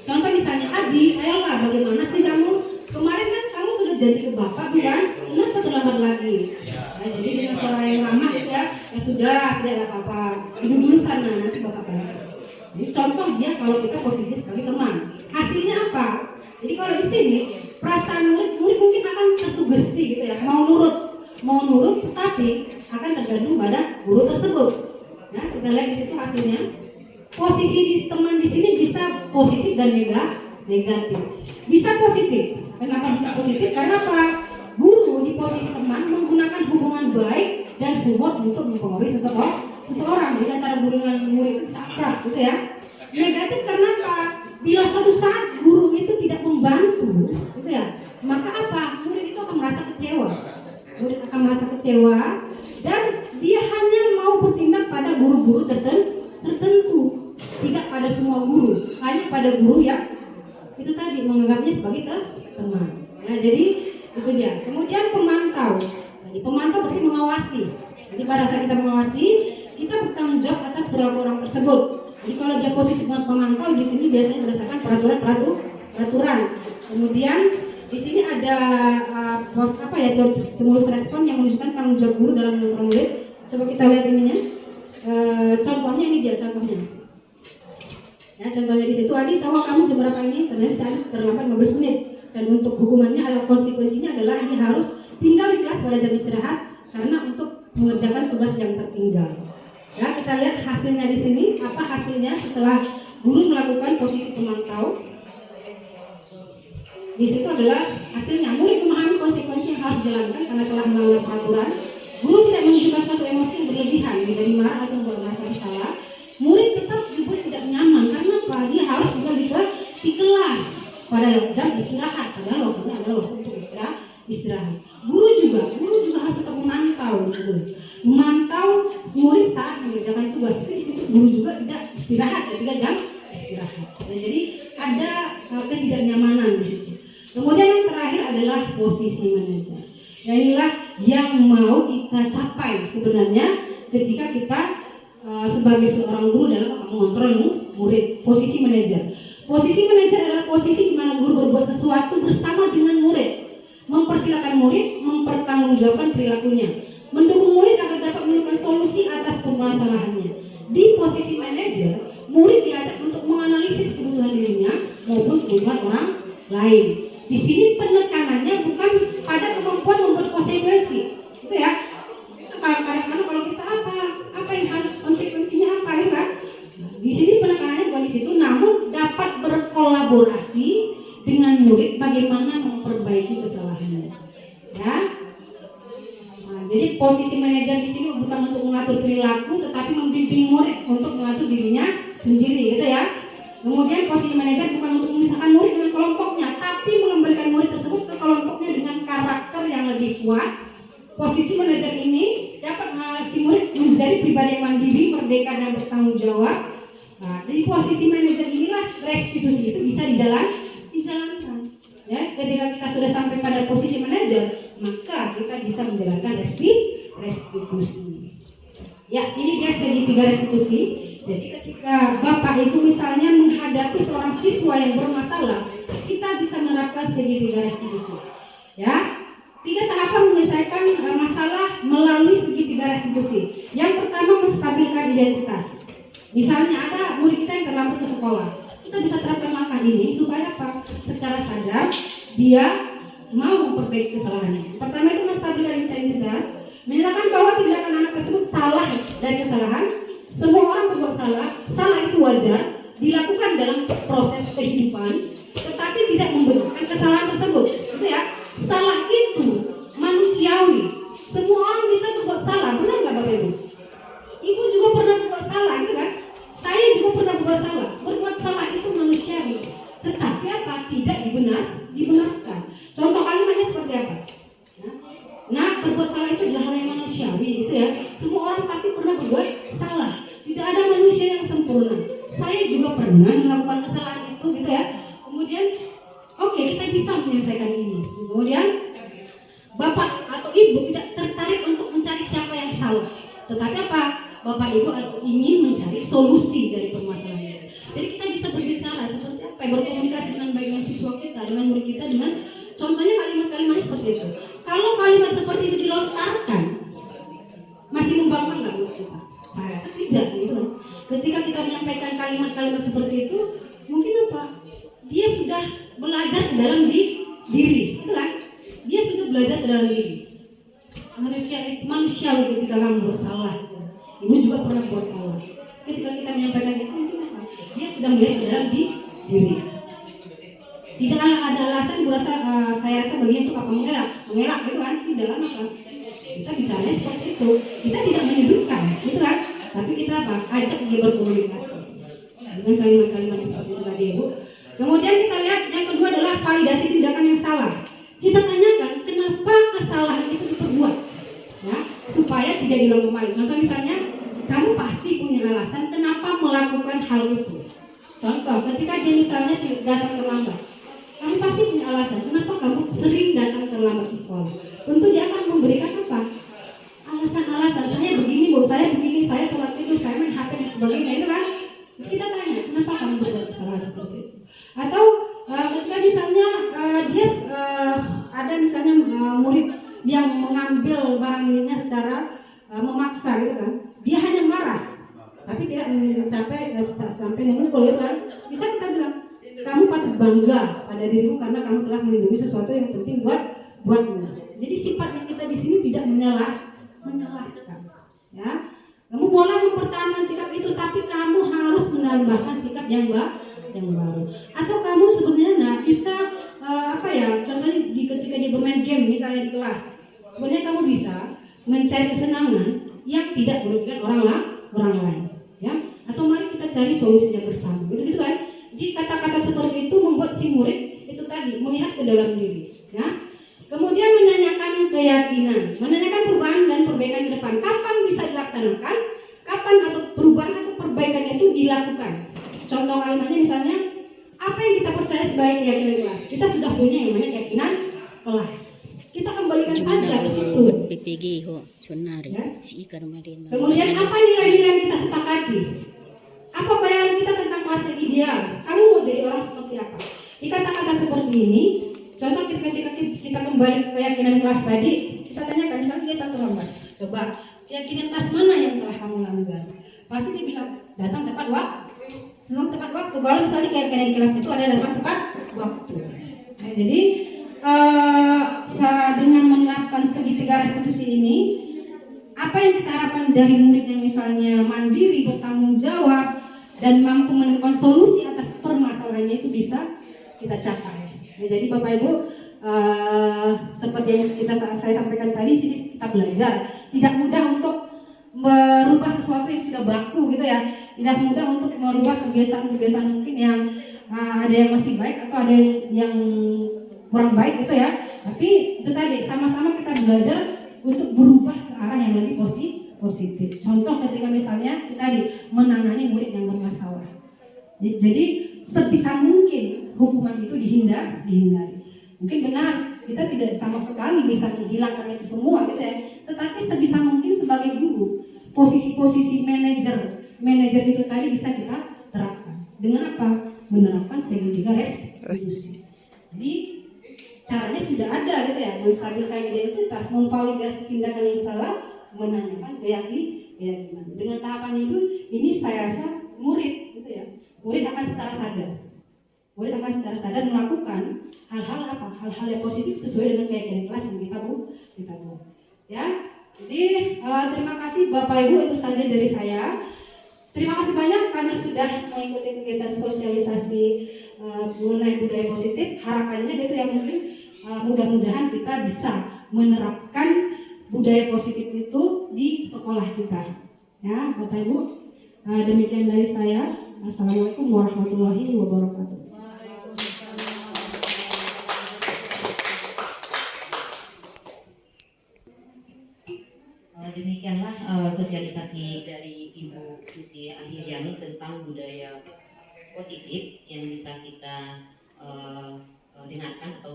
Contoh misalnya, Adi, ayolah bagaimana sih kamu? Kemarin kan kamu sudah janji ke bapak, bukan? Kenapa terlambat lagi? Nah, jadi dengan suara yang ramah gitu ya, ya sudah, tidak ada apa-apa. Duduk dulu sana, nanti bapak balik. Ini contoh dia kalau kita posisi sebagai teman. Hasilnya apa? Jadi kalau di sini perasaan murid mungkin akan tersugesti gitu ya, mau nurut, tetapi akan tergantung pada guru tersebut. Nah, kita lihat di situ hasilnya. Posisi di teman di sini bisa positif dan negatif. Bisa positif. Kenapa bisa positif? Karena apa? Guru di posisi teman menggunakan hubungan baik dan humor untuk mempengaruhi seseorang. contoh seseorang di antara guru dengan murid itu bisa akrab gitu ya. Negatif karena apa? Bila suatu saat guru itu tidak membantu gitu ya, maka apa? Murid itu akan merasa kecewa. Murid akan merasa kecewa dan dia hanya mau bertindak pada guru-guru tertentu, tidak pada semua guru, hanya pada guru yang itu tadi menganggapnya sebagai teman. Nah, jadi itu dia. Kemudian pemantau. Jadi pemantau berarti mengawasi. Jadi pada saat kita mengawasi, kita bertanggung jawab atas perilaku orang tersebut. Jadi kalau dia posisi pemantau di sini biasanya berdasarkan peraturan. Kemudian di sini ada teori stimulus respon yang menunjukkan tanggung jawab guru dalam mengontrol murid. Coba kita lihat ininya. Contohnya ini dia contohnya. Ya, contohnya di situ, Adi tahu kamu jam berapa ini? Ternyata Adi terlambat 15 menit. Dan untuk hukumannya adalah konsekuensinya adalah Adi harus tinggal di kelas pada jam istirahat karena untuk mengerjakan tugas yang tertinggal. Ya, kita lihat hasilnya di sini. Apa hasilnya setelah guru melakukan posisi pemantau? Di situ adalah hasilnya murid memahami konsekuensi yang harus dijalankan karena telah melanggar peraturan. Guru tidak menunjukkan suatu emosi yang berlebihan, menjadi marah atau merasa bersalah. Murid tetap dibuat tidak nyaman karena apa? Dia harus juga di kelas pada jam istirahat, padahal waktunya adalah waktu untuk istirahat. Guru juga harus tetap memantau, memantau murid saat mengerjakan tugas. Itu di situ guru juga tidak istirahat, ketika jam istirahat. Dan jadi ada ketidaknyamanan di situ. Kemudian yang terakhir adalah posisi manajer. Nah, inilah yang mau kita capai sebenarnya ketika kita sebagai seorang guru dalam mengontrol murid. Posisi manajer. Posisi manajer adalah posisi di mana guru berbuat sesuatu bersama dengan murid, mempersilakan murid mempertanggungjawabkan perilakunya, mendukung murid agar dapat menemukan solusi atas permasalahannya. Di posisi manajer, murid diajak untuk menganalisis kebutuhan dirinya maupun kebutuhan orang lain. Di sini penekanannya bukan pada kemampuan membuat konsekuensi, itu ya. Kadang-kadang kalau kita apa yang harus konsekuensinya apa ya kan? Di sini penekanannya bukan di situ, namun dapat berkolaborasi dengan murid bagaimana memperbaiki kesalahannya. Ya. Nah, jadi posisi manajer di sini bukan untuk mengatur perilaku, tetapi membimbing murid untuk mengatur dirinya sendiri, gitu ya. Kemudian posisi manajer bukan untuk memisahkan murid dengan kelompoknya, tapi mengembalikan murid tersebut ke kelompoknya dengan karakter yang lebih kuat. Posisi manajer ini dapat si murid menjadi pribadi yang mandiri, merdeka dan bertanggung jawab. Nah, dari posisi manajer inilah restitusi itu bisa dijalankan. Ya, ketika kita sudah sampai pada posisi manajer, maka kita bisa menjalankan restitusi. Ya, ini dia segitiga restitusi. Jadi ketika Bapak Ibu misalnya menghadapi seorang siswa yang bermasalah, kita bisa menerapkan segitiga restitusi. Ya, 3 tahapan menyelesaikan masalah melalui segitiga restitusi. Yang pertama, menstabilkan identitas. Misalnya ada murid kita yang terlambat ke sekolah, kita bisa terapkan langkah ini supaya apa? Secara sadar dia mau memperbaiki kesalahannya. Pertama itu menstabilkan identitas, menyatakan bahwa tindakan anak tersebut salah dari kesalahan. Semua orang berbuat salah itu wajar, dilakukan dalam proses kehidupan, tetapi tidak membenarkan kesalahan tersebut. Itu ya, salah itu manusiawi. Semua orang bisa berbuat salah, benar nggak Bapak Ibu? Ibu juga pernah berbuat salah, itu kan? Saya juga pernah berbuat salah. Berbuat salah itu manusiawi, tetapi apa? Tidak dibenarkan. Contoh kalimatnya seperti apa? Nah, berbuat salah itu adalah hal yang manusiawi, gitu ya. Semua orang pasti pernah berbuat salah. Tidak ada manusia yang sempurna. Saya juga pernah melakukan kesalahan itu, gitu ya. Kemudian, oke, kita bisa menyelesaikan ini. Kemudian, Bapak atau Ibu tidak tertarik untuk mencari siapa yang salah, tetapi apa? Bapak Ibu ingin mencari solusi dari permasalahan. Jadi kita bisa berbicara seperti apa? Berkomunikasi dengan baik dengan siswa kita, dengan murid kita, dengan contohnya kalimat-kalimat seperti itu. Kalau kalimat seperti itu dilontarkan, masih membangkang nggak menurut kita? Saya rasa tidak, gitu. Ketika kita menyampaikan kalimat-kalimat seperti itu, mungkin apa? Dia sudah belajar ke dalam diri, itu kan? Dia sudah belajar ke dalam diri. Manusiawi ketika kamu bersalah. Ibu juga pernah buat salah. Ketika kita menyampaikan itu, mungkin apa? Dia sudah melihat ke dalam diri. Tidak ada alasan Ibu rasa saya rasa bagian untuk apa mengelak gitu kan? Tidak kan apa? Kita bicaranya seperti itu. Kita tidak menyudutkan, gitu kan? apa? Ajak dia berkomunikasi dengan kalimat-kalimat yang seperti itu tadi, Bu. Kemudian kita lihat yang kedua adalah validasi tindakan yang salah. Kita tanyakan kenapa kesalahan itu diperbuat, ya, supaya tidak diulang kembali. Contoh misalnya, kamu pasti punya alasan kenapa melakukan hal itu. Contoh, ketika dia misalnya datang terlambat, kamu pasti punya alasan kenapa kamu sering datang terlambat ke sekolah. Tentu dia akan memberikan apa? Alasan-alasan. Saya begini, Bu, saya begini, saya telat tidur, saya main HP dan sebagainya, itu kan. Kita tanya, kenapa kamu berbuat kesalahan seperti itu? Atau ketika misalnya dia ada misalnya murid yang mengambil barang miliknya secara memaksa gitu kan, dia hanya marah, tapi tidak mencapai sampai memukul gitu kan. Bisa kita bilang, kamu patut bangga pada dirimu karena kamu telah melindungi sesuatu yang penting buatmu. Jadi sifatnya kita di sini tidak menyalahkan, ya. Kamu boleh mempertahankan sikap itu, tapi kamu harus menambahkan sikap yang baru. Atau kamu sebenarnya bisa contohnya ketika dia bermain game misalnya di kelas, sebenarnya kamu bisa mencari kesenangan yang tidak merugikan orang lain, ya. Atau mari kita cari solusinya bersama, gitu kan. Di kata-kata seperti itu membuat si murid itu tadi melihat ke dalam diri, ya. Kemudian menanyakan keyakinan, menanyakan perubahan dan perbaikan ke depan. Kapan bisa dilaksanakan? Kapan atau perubahan atau perbaikan itu dilakukan? Contoh kalimatnya misalnya, apa yang kita percaya sebagai keyakinan kelas? Kita sudah punya yang namanya keyakinan kelas. Kita kembalikan saja ke situ. Ya? Kemudian apa nilai-nilai yang kita sepakati? Apa bayangan kita tentang kelas yang ideal? Kamu mau jadi orang seperti apa? Di kata-kata seperti ini, contoh ketika kita kembali ke keyakinan kelas tadi, kita tanyakan misalnya dia datang terlambat. Coba keyakinan kelas mana yang telah kamu langgar? Pasti dia bilang datang tepat waktu. Belum tepat waktu. Kalau misalnya keyakinan kelas itu ada datang tepat waktu. Nah, jadi dengan menerapkan segitiga restitusi ini, apa yang kita harapkan dari murid yang misalnya mandiri, bertanggung jawab, dan mampu menemukan solusi atas permasalahannya itu bisa kita capai. Nah, jadi Bapak Ibu, seperti yang saya sampaikan tadi, sini kita belajar. Tidak mudah untuk merubah sesuatu yang sudah baku gitu ya. Tidak mudah untuk merubah kebiasaan-kebiasaan mungkin yang ada yang masih baik atau ada yang kurang baik gitu ya. Tapi itu tadi, sama-sama kita belajar untuk berubah ke arah yang lebih positif. Contoh ketika misalnya kita menangani murid yang bermasalah. Jadi sebisa mungkin hukuman itu dihindari. Mungkin benar kita tidak sama sekali bisa menghilangkan itu semua gitu ya. Tetapi sebisa mungkin sebagai guru, posisi-posisi manajer itu tadi bisa kita terapkan. Dengan apa? Menerapkan segitiga restitusi. Jadi caranya sudah ada gitu ya, menstabilkan identitas, memvalidasi tindakan yang salah, menanyakan keyakinan. Dengan tahapan itu, ini saya rasa murid gitu ya, murid akan secara sadar melakukan hal-hal yang positif sesuai dengan keyakinan kelas yang kita buat. Ya, jadi terima kasih Bapak Ibu, itu saja dari saya. Terima kasih banyak karena sudah mengikuti kegiatan sosialisasi mengenai budaya positif. Harapannya gitu ya, mungkin mudah-mudahan kita bisa menerapkan budaya positif itu di sekolah kita. Ya, Bapak Ibu, demikian dari saya. Assalamualaikum warahmatullahi wabarakatuh. Demikianlah sosialisasi dari Ibu Susi Ahiryani tentang budaya positif yang bisa kita dengarkan atau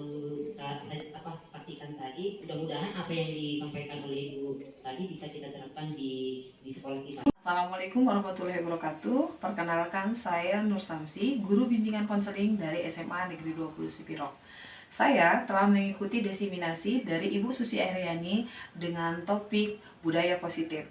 saksikan tadi. Mudah-mudahan apa yang disampaikan oleh Ibu tadi bisa kita terapkan di sekolah kita. Assalamualaikum warahmatullahi wabarakatuh. Perkenalkan, saya Nur Samsi, guru bimbingan konseling dari SMA Negeri 20 Sipirok. Saya telah mengikuti diseminasi dari Ibu Susi Ahiryani dengan topik budaya positif.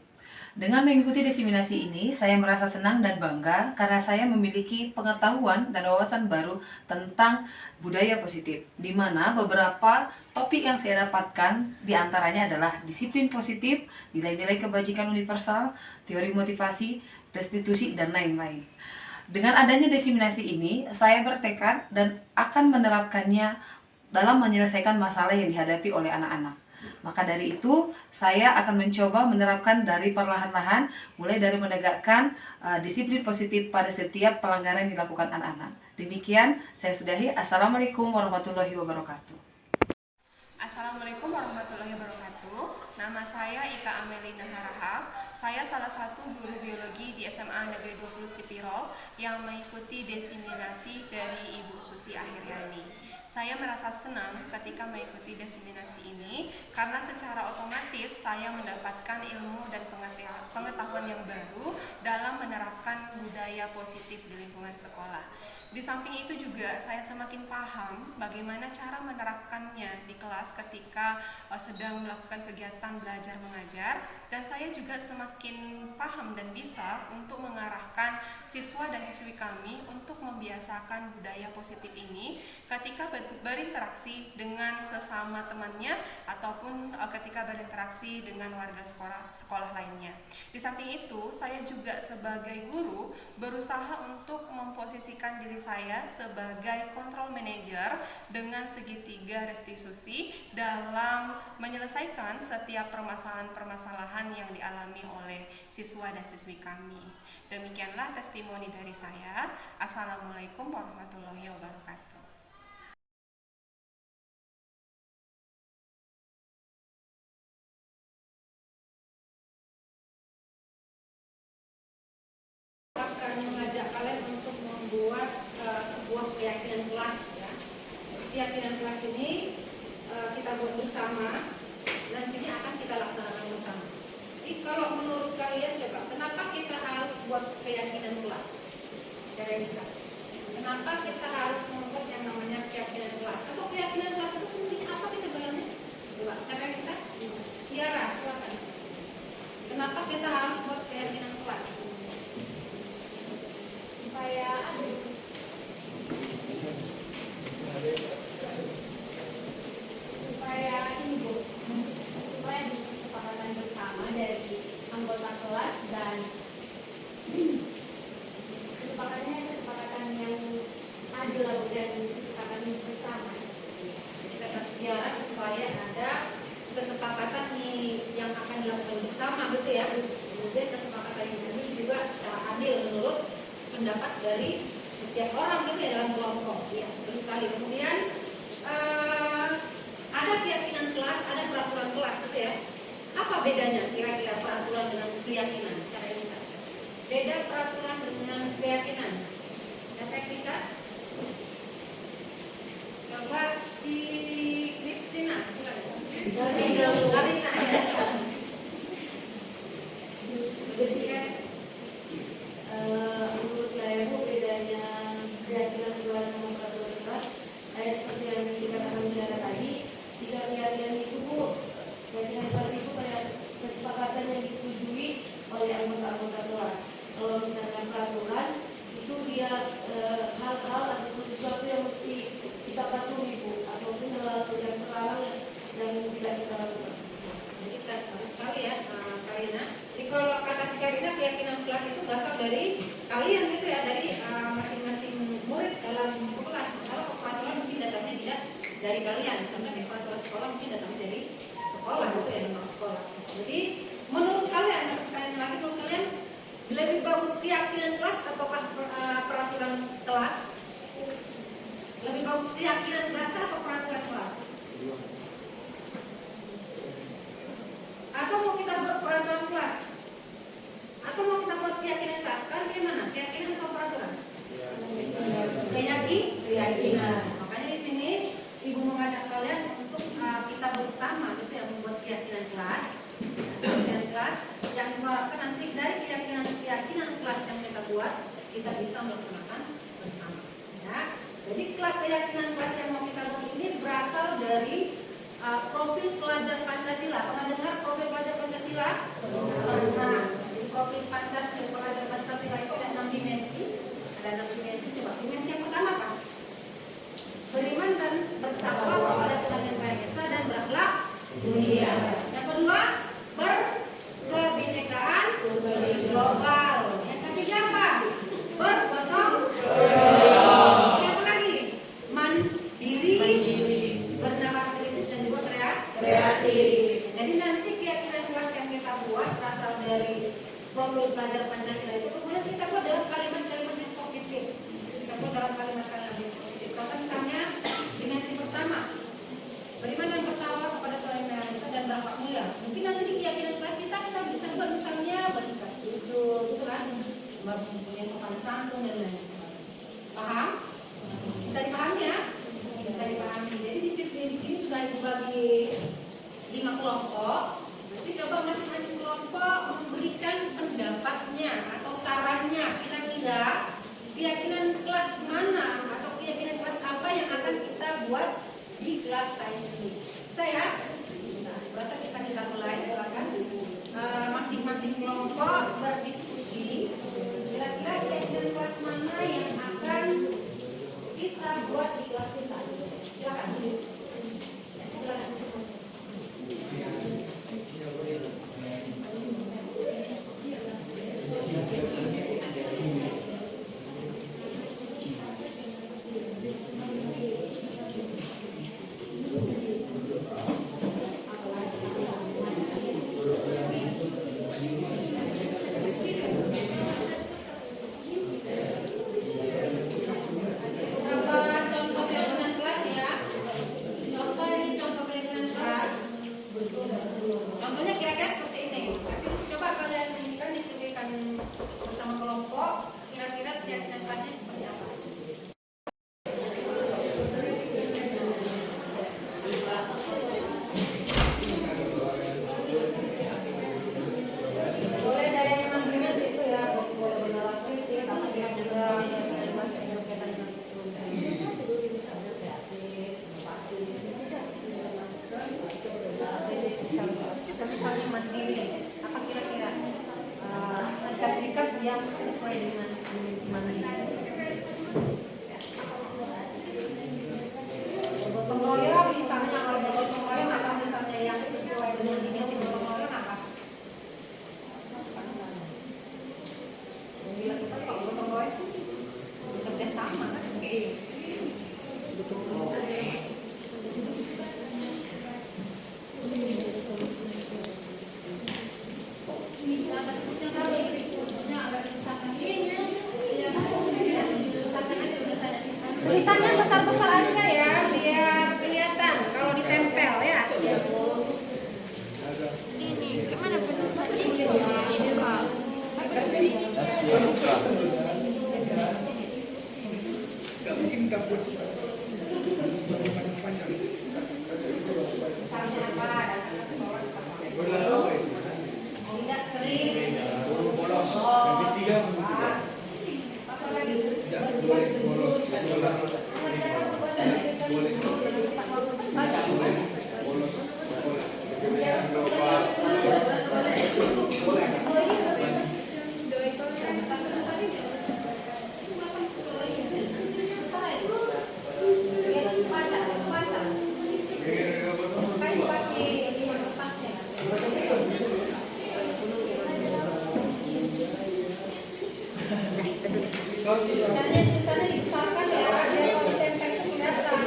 Dengan mengikuti diseminasi ini, saya merasa senang dan bangga karena saya memiliki pengetahuan dan wawasan baru tentang budaya positif, di mana beberapa topik yang saya dapatkan diantaranya adalah disiplin positif, nilai-nilai kebajikan universal, teori motivasi, restitusi, dan lain-lain. Dengan adanya diseminasi ini, saya bertekad dan akan menerapkannya dalam menyelesaikan masalah yang dihadapi oleh anak-anak. Maka dari itu, saya akan mencoba menerapkan dari perlahan-lahan, mulai dari menegakkan disiplin positif pada setiap pelanggaran yang dilakukan anak-anak. Demikian, saya sudahi. Assalamualaikum warahmatullahi wabarakatuh. Assalamualaikum warahmatullahi wabarakatuh. Nama saya Ika Amelina Harahap. Saya salah satu guru biologi di SMA Negeri 20 Sipiro yang mengikuti diseminasi dari Ibu Susi Akhiriani. Saya merasa senang ketika mengikuti diseminasi ini karena secara otomatis saya mendapatkan ilmu dan pengetahuan yang baru dalam menerapkan budaya positif di lingkungan sekolah. Di samping itu juga saya semakin paham bagaimana cara menerapkannya di kelas ketika sedang melakukan kegiatan belajar mengajar, dan saya juga semakin paham dan bisa untuk mengarahkan siswa dan siswi kami untuk membiasakan budaya positif ini ketika berinteraksi dengan sesama temannya ataupun ketika berinteraksi dengan warga sekolah lainnya. Di samping itu, saya juga sebagai guru berusaha untuk memposisikan diri saya sebagai control manager dengan segitiga restitusi dalam menyelesaikan setiap permasalahan-permasalahan yang dialami oleh siswa dan siswi kami. Demikianlah testimoni dari saya. Assalamualaikum warahmatullahi wabarakatuh. Mengajak kalian untuk membuat sebuah keyakinan kelas ya. Keyakinan kelas ini kita buat bersama, nantinya akan kita laksanakan bersama. Jadi kalau menurut kalian coba, kenapa kita harus buat keyakinan kelas? Cara bisa. Kenapa kita harus membuat yang namanya keyakinan kelas? Atau keyakinan kelas itu fungsinya apa sih sebenarnya? Coba, cara kita. Tiara, silakan. Kenapa kita harus buat keyakinan kelas? supaya ini Bu, supaya kesepakatan bersama dari anggota kelas dan kesepakatan yang adil dan kesepakatan bersama. Jadi kata Tiara supaya ada kesepakatan yang akan dilakukan bersama, betul ya. Kemudian kesepakatan ini juga secara adil menurut pendapat dari setiap orang gitu ya dalam kelompok. Ya, betul sekali. Kemudian ada keyakinan kelas, ada peraturan kelas, gitu ya. Apa bedanya kira-kira peraturan dengan keyakinan? Cara ini saja. Beda peraturan dengan keyakinan. Efek kita. Coba si Kristina, silakan. Karina ya. Menurut saya Bu, bedanya keyakinan kelas sama peraturan kelas, saya seperti yang dikatakan Tiara tadi, jika keyakinan itu Bu, keyakinan kelas itu kayak kesepakatan yang disetujui oleh anggota-anggota kelas. Kalau misalkan peraturan itu dia hal-hal atau sesuatu yang mesti kita patuhi Bu, ataupun hal-hal yang terlarang yang tidak kita lakukan. Jadi bagus sekali ya, Karina. Jadi kalau kata si Karina, keyakinan kelas itu berasal dari kalian gitu ya, dari masing-masing murid dalam kelas. Kalau peraturan mungkin datangnya tidak dari kalian, karena peraturan sekolah mungkin datangnya dari sekolah gitu ya, memang sekolah. Jadi menurut kalian, menurut kalian lebih bagus keyakinan kelas atau peraturan kelas? Lebih bagus keyakinan kelas atau peraturan kelas? Atau mau kita buat peraturan kelas? Atau mau kita buat keyakinan kelas? Kan gimana? Keyakinan atau peraturan? Keyakinan. Makanya di sini Ibu mengajak kalian untuk kita bersama gitu ya, membuat keyakinan kelas. Keyakinan kelas yang diharapkan nanti dari keyakinan kelas yang kita buat, kita bisa melaksanakan bersama. Ya. Jadi keyakinan kelas yang mau kita buat ini berasal dari profil pelajar Pancasila. Pernah dengar profil pelajar Pancasila? Pernah. Jadi profil pelajar Pancasila itu ada 6 dimensi. Ada 6 dimensi. Coba dimensi yang pertama apa? Beriman dan bertakwa kepada Tuhan Yang Maha Esa dan berakhlak mulia. Yang kedua, berkebinekaan global. Yang ketiga apa? Bergotong royong. Yang lagi? Mandiri, bernama kritis dan juga kreatif. betul-betul belajar Pancasila itu, kemudian kita buat dalam kalimat-kalimat yang positif. Kita buat dalam kalimat-kalimat yang positif. Contoh misalnya dimensi pertama, beriman dan bertakwa kepada Tuhan Yang Maha Esa dan bertakwa mulia. Mungkin nanti di keyakinan kelas kita bisa buat misalnya bersikap jujur, gitu kan, mempunyai sopan santun dan lain-lain. Paham? Bisa dipahami ya? Bisa dipahami. Jadi di sini sudah dibagi 5 kelompok. Nanti coba masing-masing kelompok memberikan pendapatnya atau sarannya, kira-kira keyakinan kelas mana atau keyakinan kelas apa yang akan kita buat di kelas saya ini. Saya rasa bisa kita mulai, silakan. Masing-masing kelompok berdiskusi kira-kira keyakinan kelas mana yang akan kita buat di kelas kita. Silakan. Silakan. Contoh keyakinan kelas ya. Contoh ini contoh keyakinan kelas. Contohnya kira-kira seperti ini. Coba kalian kan diskusikan bersama kelompok. Kira-kira keyakinan kelasnya seperti apa? Boleh dari yang mengambilnya situ ya. Boleh benar kritik sama kira-kira kalimat diri apa kira-kira sikap-sikap yang sesuai dengan mana ini gotong royong misalnya. Kalau gotong royong apa misalnya yang sesuai dengan dimensi gotong royong apa? Bila kita kalau gotong royong bekerja sama kan? Tulisannya besar-besar aja ya, biar kelihatan kalau ditempel ya. Ini gimana penulisannya? Ini Pak. Misalnya apa? Tidak sering. Apa lagi? Tulisannya dibesarkan ya, biar kalau ditempel itu kelihatan.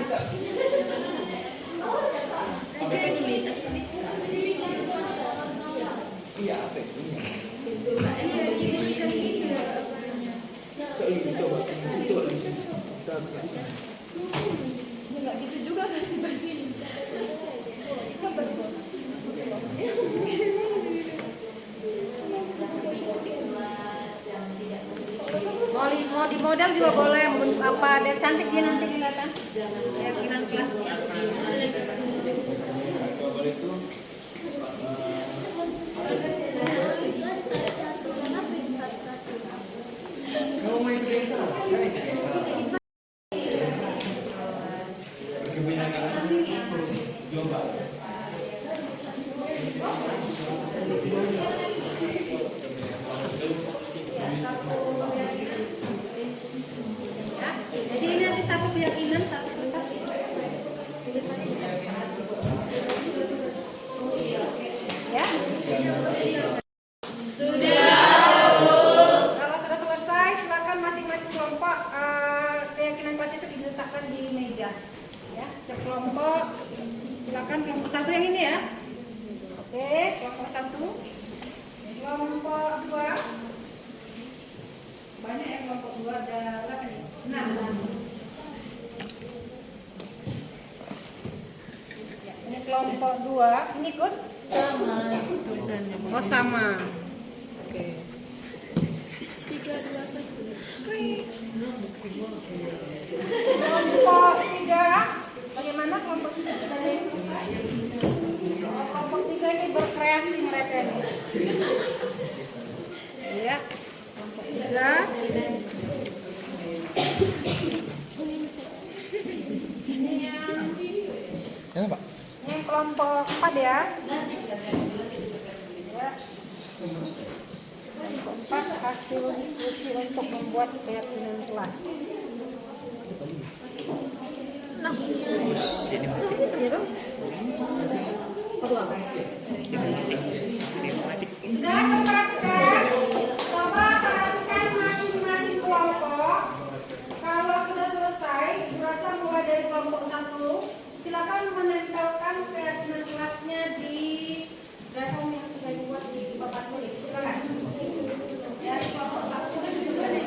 Enggak gitu juga kan dibandingin. Mau di model juga boleh, apa biar cantik dia nanti kelihatan keyakinan kelasnya. Jadi ini nanti satu keyakinan, satu kertas. Ya. Kalau sudah selesai, silakan masing-masing kelompok keyakinan kelas itu diletakkan di meja. Ya, setiap kelompok silakan kelompok satu yang ini ya. Oke, kelompok satu. Kelompok dua. kelompok 2 ini ikut sama tulisannya. Oh sama. Oke. 3, 2, 1. Kelompok 3. Bagaimana kelompok 3? Kelompok 3 ini berkreasi mereka ini. Ya. Kelompok 3. Yang apa? Yang kelompok 4 ya. Kelompok 4 hasil diskusi untuk membuat keyakinan kelas. Nah, gitu. Sudah coba perhatikan masing-masing kelompok. Kalau sudah selesai, berasa mulai dari kelompok 1. Silakan menempelkan keyakinan kelasnya di grafik yang sudah dibuat di papan tulis. Silakan. Ya, kelompok 1 juga nih.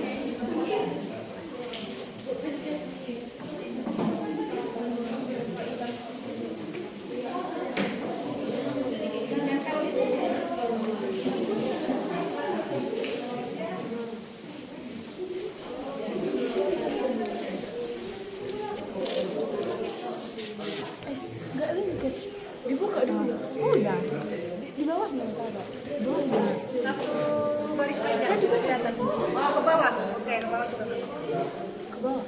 Dibuka dulu. Oh udah. Di bawah nggak ada. Satu baris aja. Saya juga kelihatan. Oh ke bawah. Oke ke bawah juga. Ke bawah.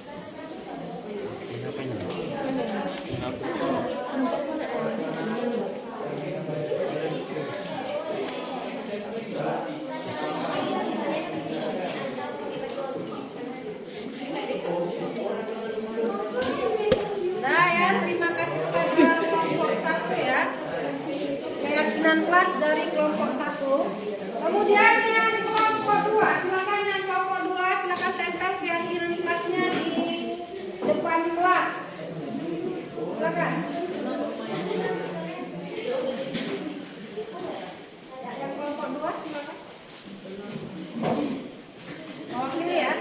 Nah ya, terima kasih kepada kelompok 1 ya. Keyakinan kelas dari kelompok 1. Kemudian yang kelompok 2, silakan yang kelompok 2 silakan tempel keyakinan kelasnya di depan kelas. Silakan. Ya, yang kelompok 2 silakan. Mewakili ya.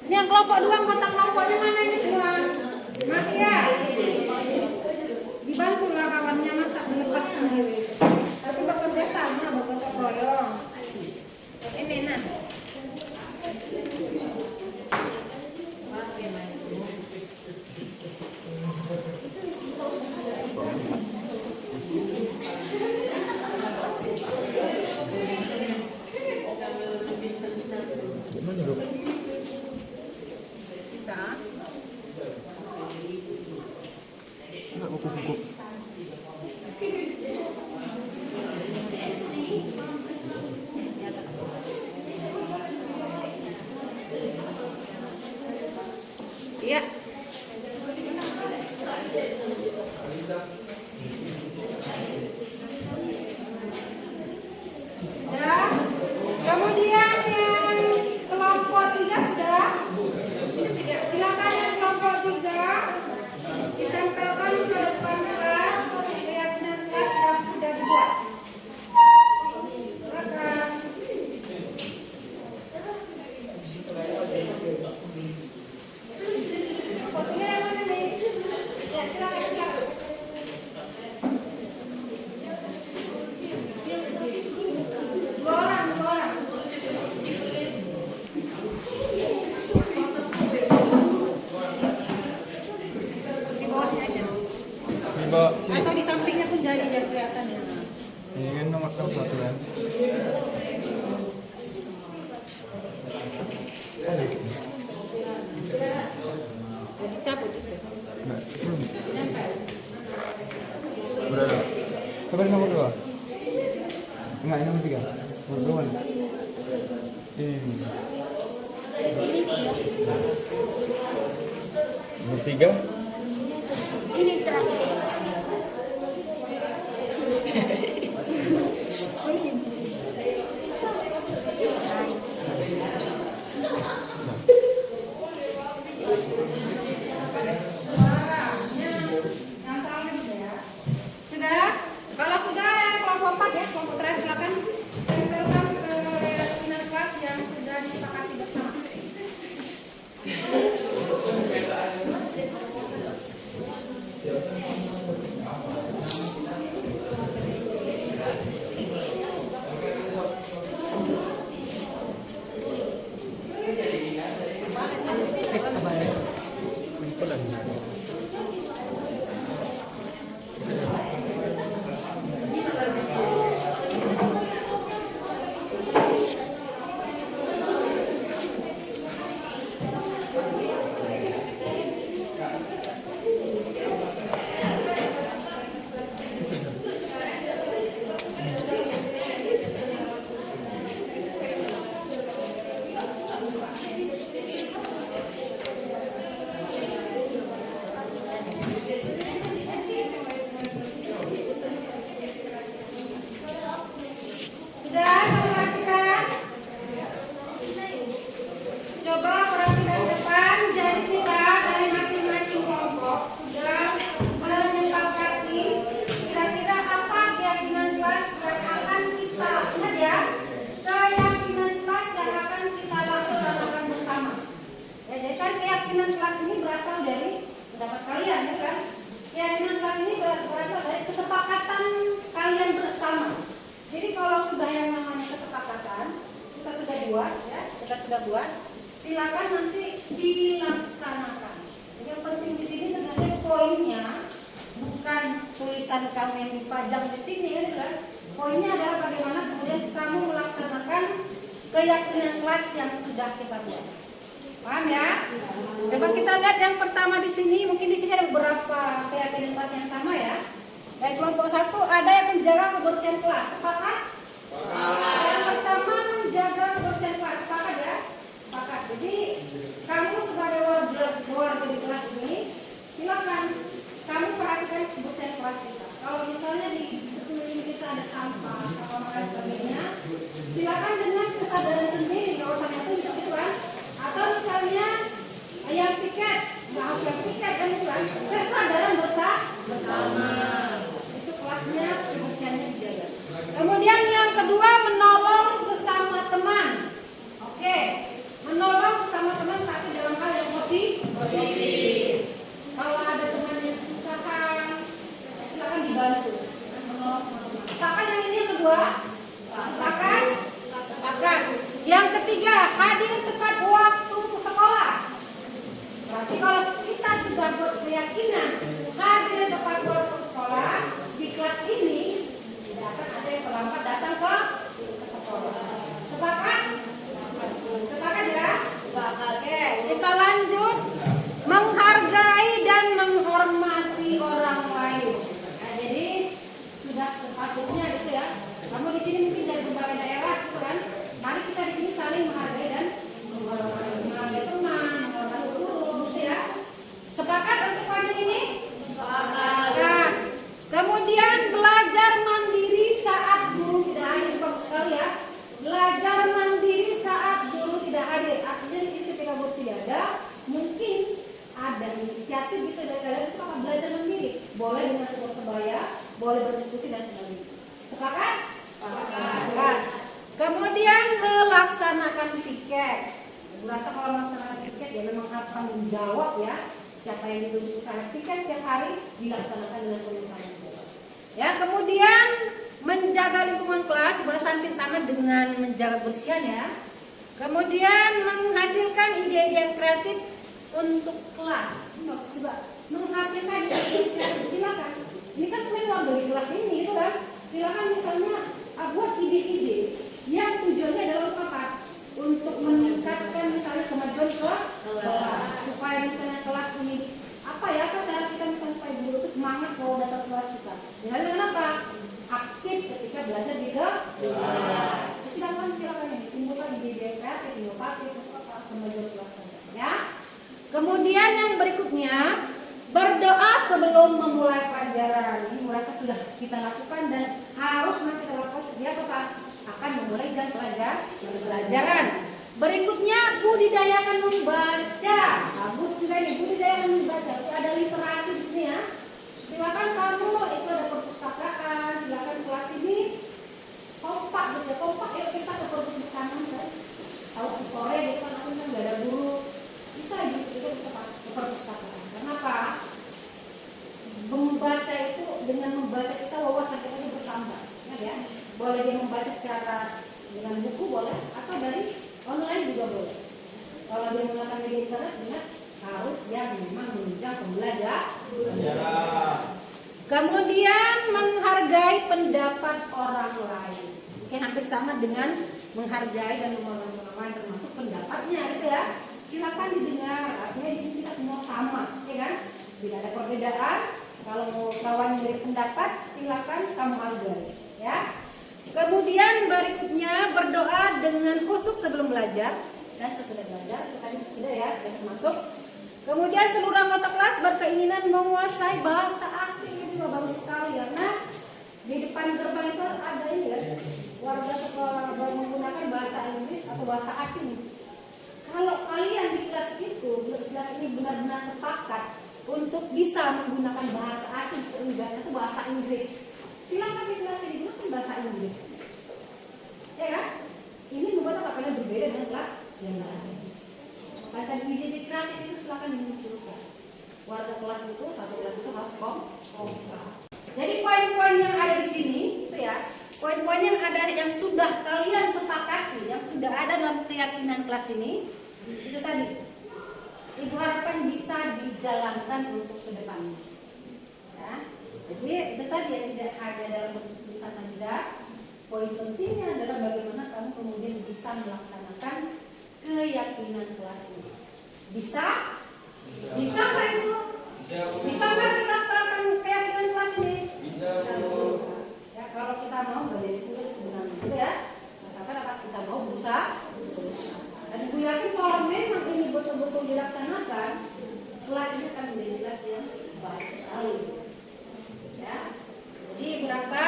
Ini yang kelompok 2 anggota kelompoknya mana ini semua? Masih ya? Dibantu lah kawannya masa melepas sendiri. Tapi bekerja sama, bergotong royong. Ini nah. Bisa. Enggak kuku-kuku. Iya. Ya. Kemudian yang kelompok 3 sudah. Silakan yang kelompok 3 ditempelkan ke depan kelas keyakinan kelas yang sudah dibuat. Silakan. Fotonya yang mana nih? Ya silakan silakan. Dua orang. Di bawahnya aja. Di bawah sini. Atau di sampingnya pun jadi kelihatan ya. Ini kan nomor 1 kan. Cabut. Enggak. Berapa? Kabar nomor 2. Enggak, ini nomor 3. Nomor 2. Ini. Nomor 3. Ini terakhir. kesepakatan kalian bersama. Jadi kalau sudah yang namanya kesepakatan, kita sudah buat, silakan nanti dilaksanakan. Jadi yang penting di sini sebenarnya poinnya bukan tulisan kamu yang dipajang di sini kan. Poinnya adalah bagaimana kemudian kamu melaksanakan keyakinan kelas yang sudah kita buat. Paham ya? Coba kita lihat yang pertama di sini. Mungkin di sini ada beberapa keyakinan kelas yang sama ya. Dari kelompok 1 ada yang menjaga kebersihan kelas. Sepakat? Yang pertama menjaga kebersihan kelas. Sepakat ya? Sepakat. Jadi kamu sebagai warga di kelas ini, silakan kamu perhatikan kebersihan kelas kita. Kalau misalnya di sekeliling kita ada sampah atau lain sebagainya, silakan dengan kesadaran sendiri, nggak usah ngatur gitu kan. Atau misalnya yang piket, nggak harus yang piket kan itu kan, kesadaran bersama. Itu kelasnya kebersihannya dijaga. Kemudian yang kedua menolong sesama teman. Oke, menolong sesama teman tapi dalam hal yang positif. Kalau ada teman yang kesusahan, silakan dibantu. Menolong teman-teman. Sepakat yang ini yang kedua? Sepakat? Sepakat. Yang ketiga, hadir tepat waktu ke sekolah. Berarti kalau kita sudah buat keyakinan hadir tepat waktu ke sekolah, di kelas ini tidak akan ada yang terlambat datang ke sekolah. Sepakat? Sepakat ya? Sepakat. Oke, kita lanjut. Menghargai dan menghormati orang lain. Nah, jadi sudah sepatutnya gitu ya. Kamu di sini mungkin dari berbagai daerah gitu kan. Mari kita di sini saling menghargai dan menghargai teman, menghargai guru, gitu ya. Sepakat untuk poin ini? Sepakat. Kemudian belajar mandiri saat guru tidak hadir, bagus sekali ya. Belajar mandiri saat guru tidak hadir. Artinya di sini ketika guru tidak ada, mungkin ada inisiatif gitu dari kalian itu akan belajar mandiri. Boleh dengan sebaya, boleh berdiskusi dan sebagainya. Sepakat? Sepakat. Kemudian melaksanakan piket. Berasa kalau melaksanakan piket ya memang harus tanggung jawab ya. Siapa yang ditunjuk sana piket setiap hari dilaksanakan dengan penuh tanggung jawab. Ya, kemudian menjaga lingkungan kelas bersamping sama dengan menjaga kebersihan ya. Kemudian menghasilkan ide-ide yang kreatif untuk kelas. Bagus juga. Menghasilkan ide-ide yang kreatif, silakan. Ini kan memang dari kelas ini gitu kan. Silakan misalnya buat ide-ide yang tujuannya adalah apa? Untuk meningkatkan misalnya kemajuan ke kelas, supaya misalnya kelas ini apa cara kita misalnya supaya guru itu semangat kalau datang ke kelas kita. Dengan apa? Aktif ketika belajar di kelas. Silakan ini timbulkan ide-ide kreatif, inovatif untuk kemajuan kelas kita. Ya. Kemudian yang berikutnya berdoa sebelum memulai pelajaran. Ini merasa sudah kita lakukan dan harus kita lakukan setiap akan memulai jam pelajaran. Berikutnya budidayakan membaca. Bagus juga nih budidayakan membaca. Ada literasi di sini ya. Silakan kamu itu ada perpustakaan. Silakan kelas ini kompak gitu ya. Kompak ya kita ke perpus bersama kan. Tahu sore gitu kan aku nggak ada guru. Bisa gitu kita ke perpustakaan. Kenapa? Membaca itu dengan membaca kita wawasan kita itu bertambah. Ya. Boleh dia membaca secara dengan buku boleh atau dari online juga boleh. Kalau dia menggunakan media internet ingat harus dia memang menunjang pembelajaran. Kemudian menghargai pendapat orang lain. Oke, hampir sama dengan menghargai dan menghormati orang lain termasuk pendapatnya gitu ya. Silakan didengar. Artinya di sini kita semua sama, ya kan? Tidak ada perbedaan. Kalau mau kawan beri pendapat silakan kamu hargai, ya. Kemudian berikutnya berdoa dengan khusyuk sebelum belajar dan sesudah belajar. Tadi sudah ya, yang masuk. Kemudian seluruh anggota kelas berkeinginan menguasai bahasa asing. Itu juga bagus sekali karena di depan gerbang itu ada ini ya, warga sekolah menggunakan bahasa Inggris atau bahasa asing. Kalau kalian di kelas itu, kelas ini benar-benar sepakat untuk bisa menggunakan bahasa asing, seenggaknya itu bahasa Inggris. Silakan di kelas ini digunakan bahasa Inggris. Ya kan? Ini membuat apa? Kalian berbeda dengan kelas yang lain. Pada ide kreatif itu silakan dimunculkan. Warga kelas itu, satu kelas itu harus kompak. Jadi poin-poin poin-poin yang ada yang sudah kalian sepakati, yang sudah ada dalam keyakinan kelas ini, itu tadi. Ibu harapkan bisa dijalankan untuk ke depannya. Ya. Jadi itu tadi ya, tidak hanya dalam bentuk tulisan saja. Poin pentingnya adalah bagaimana kamu kemudian bisa melaksanakan keyakinan kelas ini. Bisa? Bisa nggak itu? Bisa nggak kita terapkan keyakinan kelas ini? Bisa. Ya, kalau kita mau nggak jadi sulit sebenarnya, gitu ya. Asalkan apa kita mau berusaha. Dan ibu yakin kalau memang ini betul-betul dilaksanakan, kelas ini akan menjadi kelas yang baik sekali. Ya. Jadi ibu rasa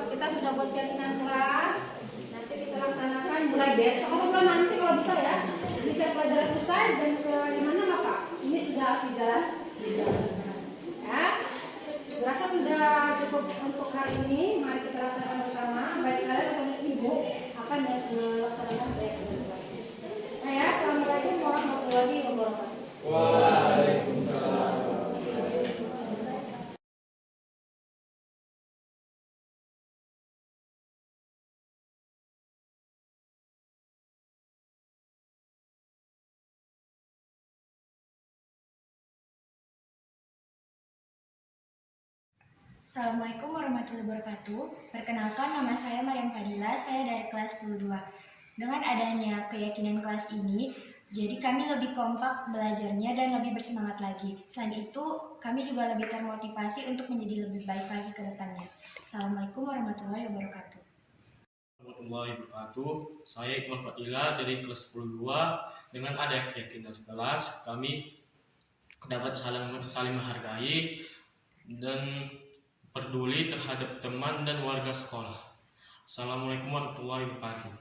kita sudah buat keyakinan kelas. Nanti kita laksanakan mulai besok atau mulai nanti kalau bisa ya. Jika pelajaran usai dan ke dimana maka ini sudah harus dijalankan. Ya. Rasa sudah cukup untuk hari ini. Mari kita laksanakan bersama. Baik kalian atau ibu akan melaksanakan keyakinan kelas. Nah ya, assalamualaikum warahmatullahi wabarakatuh. Waalaikumsalam. Assalamualaikum warahmatullahi wabarakatuh. Perkenalkan, nama saya Maryam Fadila, saya dari kelas 10-2. Dengan adanya keyakinan kelas ini, jadi kami lebih kompak belajarnya dan lebih bersemangat lagi. Selain itu, kami juga lebih termotivasi untuk menjadi lebih baik lagi ke depannya. Assalamualaikum warahmatullahi wabarakatuh. Warahmatullahi wabarakatuh. Saya Iqbal Fadila dari kelas 10-2. Dengan ada keyakinan sekelas, kami dapat saling menghargai dan peduli terhadap teman dan warga sekolah. Assalamualaikum warahmatullahi wabarakatuh.